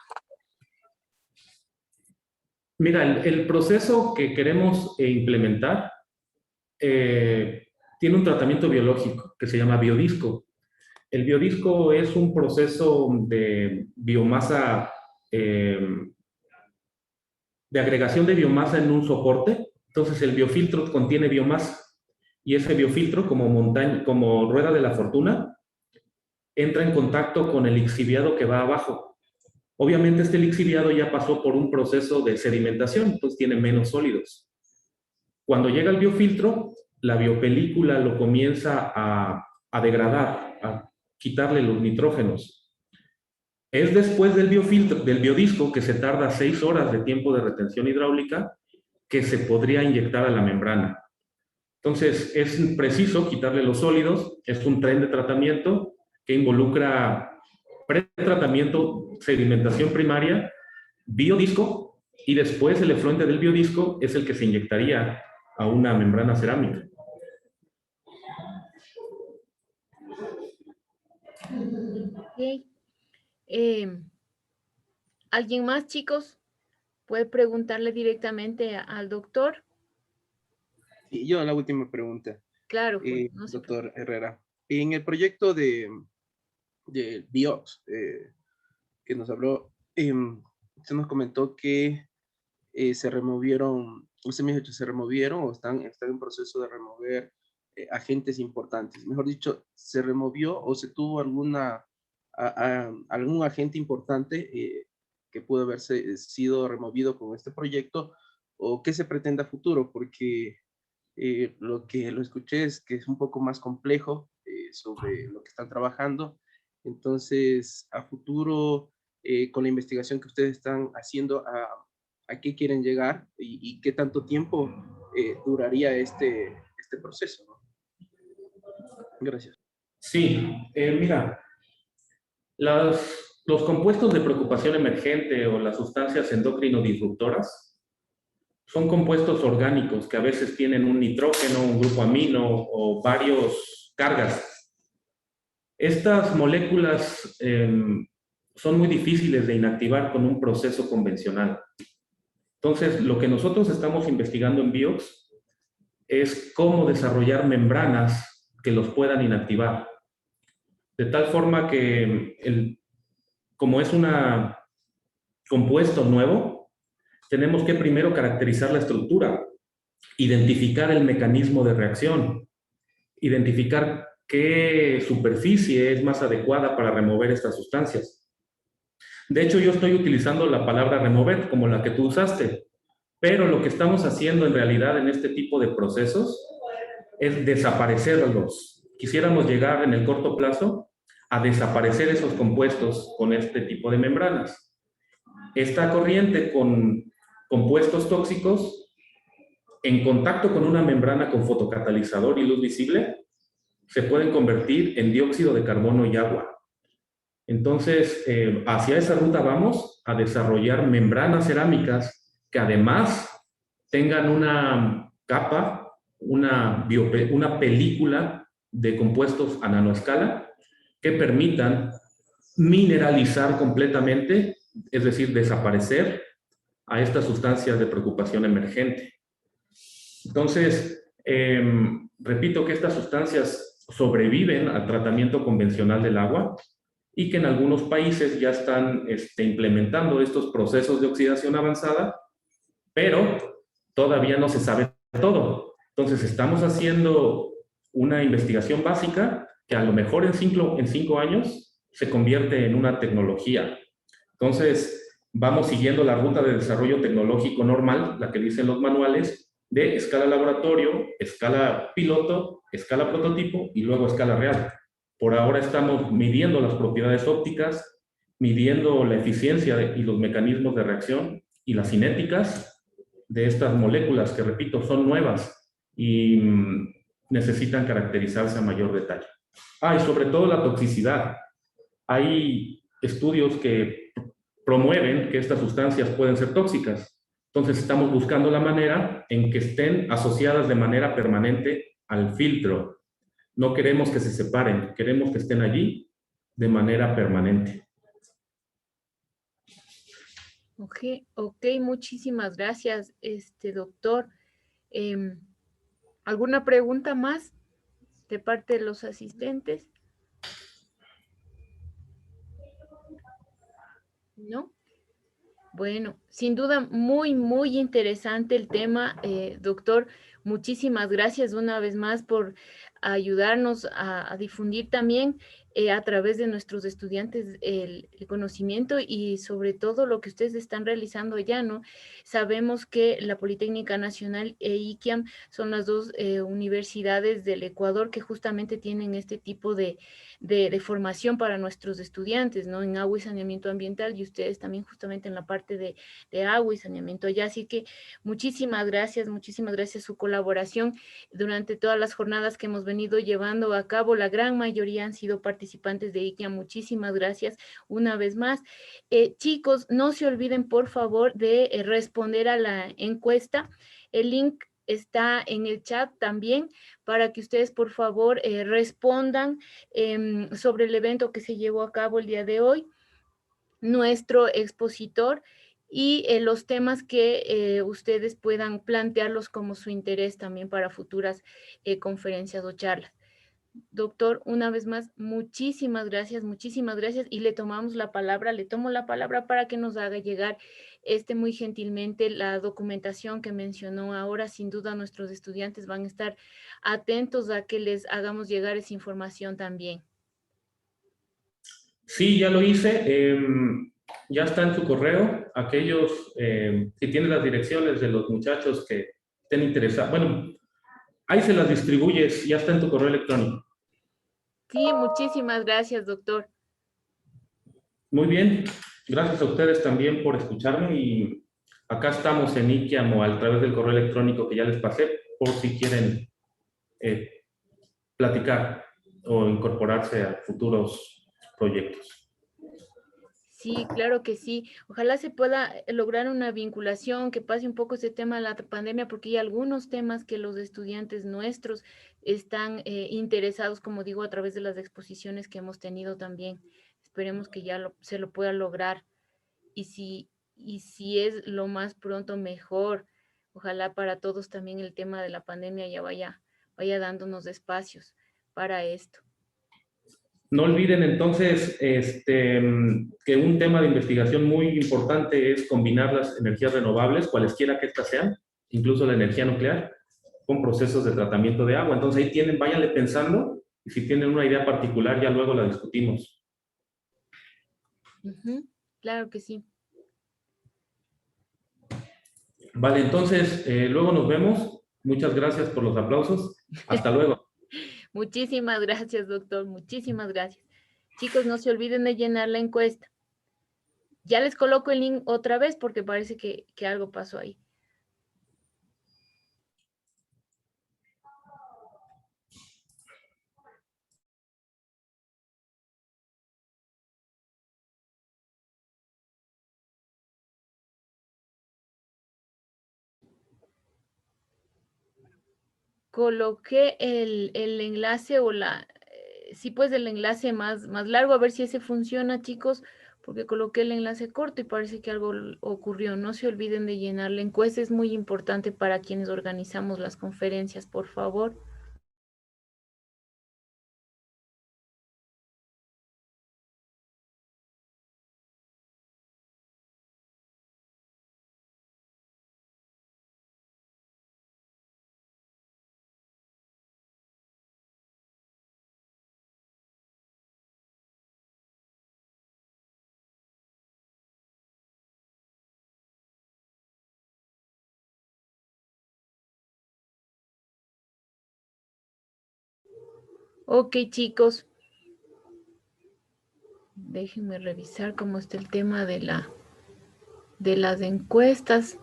Mira, el proceso que queremos implementar tiene un tratamiento biológico que se llama biodisco. El biodisco es un proceso de biomasa, de agregación de biomasa en un soporte. Entonces el biofiltro contiene biomasa y ese biofiltro, como montaña, como rueda de la fortuna, entra en contacto con el lixiviado que va abajo. Obviamente este lixiviado ya pasó por un proceso de sedimentación, pues tiene menos sólidos. Cuando llega el biofiltro, la biopelícula lo comienza a degradar, a quitarle los nitrógenos. Es después del biofiltro, del biodisco, que se tarda 6 horas de tiempo de retención hidráulica, que se podría inyectar a la membrana. Entonces, es preciso quitarle los sólidos, es un tren de tratamiento que involucra pretratamiento, sedimentación primaria, biodisco, y después el efluente del biodisco es el que se inyectaría a una membrana cerámica. Ok. ¿Alguien más, chicos? ¿Puede preguntarle directamente al doctor? Y yo la última pregunta, Claro, Juan, no se preocupe. doctor Herrera. En el proyecto de BIOX que nos habló, usted nos comentó que se removieron, usted me dijo que se removieron o están en proceso de remover agentes importantes. Mejor dicho, ¿se removió o se tuvo algún agente importante que pudo haberse sido removido con este proyecto o qué se pretende a futuro? Porque lo escuché es que es un poco más complejo sobre lo que están trabajando. Entonces, a futuro, con la investigación que ustedes están haciendo, ¿a qué quieren llegar y qué tanto tiempo duraría este proceso? ¿No? Gracias. Sí, mira, los compuestos de preocupación emergente o las sustancias endocrino disruptoras son compuestos orgánicos que a veces tienen un nitrógeno, un grupo amino o varios cargas. Estas moléculas son muy difíciles de inactivar con un proceso convencional. Entonces, lo que nosotros estamos investigando en BIOX es cómo desarrollar membranas que los puedan inactivar. De tal forma que, como es un compuesto nuevo, tenemos que primero caracterizar la estructura, identificar el mecanismo de reacción, identificar qué superficie es más adecuada para remover estas sustancias. De hecho, yo estoy utilizando la palabra remover como la que tú usaste, pero lo que estamos haciendo en realidad en este tipo de procesos es desaparecerlos. Quisiéramos llegar en el corto plazo a desaparecer esos compuestos con este tipo de membranas. Esta corriente con compuestos tóxicos en contacto con una membrana con fotocatalizador y luz visible se pueden convertir en dióxido de carbono y agua. Entonces, hacia esa ruta vamos a desarrollar membranas cerámicas que además tengan una capa, una película de compuestos a nanoescala que permitan mineralizar completamente, es decir, desaparecer a estas sustancias de preocupación emergente. Entonces, repito que estas sustancias sobreviven al tratamiento convencional del agua y que en algunos países ya están implementando estos procesos de oxidación avanzada, pero todavía no se sabe todo. Entonces, estamos haciendo una investigación básica que a lo mejor en 5 años se convierte en una tecnología. Entonces, vamos siguiendo la ruta de desarrollo tecnológico normal, la que dicen los manuales, de escala laboratorio, escala piloto, escala prototipo y luego escala real. Por ahora estamos midiendo las propiedades ópticas, midiendo la eficiencia y los mecanismos de reacción y las cinéticas de estas moléculas que, repito, son nuevas y necesitan caracterizarse a mayor detalle. Y sobre todo la toxicidad. Hay estudios que promueven que estas sustancias pueden ser tóxicas. Entonces estamos buscando la manera en que estén asociadas de manera permanente al filtro. No queremos que se separen, queremos que estén allí de manera permanente. Ok, muchísimas gracias, doctor. ¿Alguna pregunta más de parte de los asistentes? ¿No? Bueno, sin duda muy, muy interesante el tema, doctor. Muchísimas gracias una vez más por ayudarnos a difundir también a través de nuestros estudiantes el conocimiento y sobre todo lo que ustedes están realizando allá, ¿no? Sabemos que la Politécnica Nacional e IQUIAM son las dos universidades del Ecuador que justamente tienen este tipo de formación para nuestros estudiantes, ¿no? En agua y saneamiento ambiental y ustedes también justamente en la parte de agua y saneamiento allá. Así que muchísimas gracias su colaboración durante todas las jornadas que hemos venido llevando a cabo. La gran mayoría han sido participantes de IQUIA. Muchísimas gracias una vez más. Chicos, no se olviden por favor de responder a la encuesta. El link está en el chat también para que ustedes por favor respondan sobre el evento que se llevó a cabo el día de hoy, nuestro expositor y los temas que ustedes puedan plantearlos como su interés también para futuras conferencias o charlas. Doctor, una vez más, muchísimas gracias y le tomo la palabra para que nos haga llegar muy gentilmente la documentación que mencionó ahora. Sin duda nuestros estudiantes van a estar atentos a que les hagamos llegar esa información también. Sí, ya lo hice. Ya está en su correo. Aquellos, si tienen las direcciones de los muchachos que estén interesados, bueno, ahí se las distribuyes, ya está en tu correo electrónico. Sí, muchísimas gracias, doctor. Muy bien, gracias a ustedes también por escucharme y acá estamos en IQUIAM o a través del correo electrónico que ya les pasé por si quieren platicar o incorporarse a futuros proyectos. Sí, claro que sí. Ojalá se pueda lograr una vinculación, que pase un poco ese tema de la pandemia, porque hay algunos temas que los estudiantes nuestros están interesados, como digo, a través de las exposiciones que hemos tenido también. Esperemos que ya se lo pueda lograr. Y si es lo más pronto mejor, ojalá para todos también el tema de la pandemia ya vaya dándonos espacios para esto. No olviden entonces que un tema de investigación muy importante es combinar las energías renovables, cualesquiera que éstas sean, incluso la energía nuclear, con procesos de tratamiento de agua. Entonces ahí tienen, váyanle pensando y si tienen una idea particular ya luego la discutimos. Claro que sí. Vale, entonces luego nos vemos. Muchas gracias por los aplausos. Hasta luego. Muchísimas gracias, doctor. Muchísimas gracias. Chicos, no se olviden de llenar la encuesta. Ya les coloco el link otra vez porque parece que algo pasó ahí. Coloqué el enlace o sí, pues el enlace más largo, a ver si ese funciona, chicos, porque coloqué el enlace corto y parece que algo ocurrió. No se olviden de llenar la encuesta, es muy importante para quienes organizamos las conferencias, por favor. Ok, chicos. Déjenme revisar cómo está el tema de las encuestas.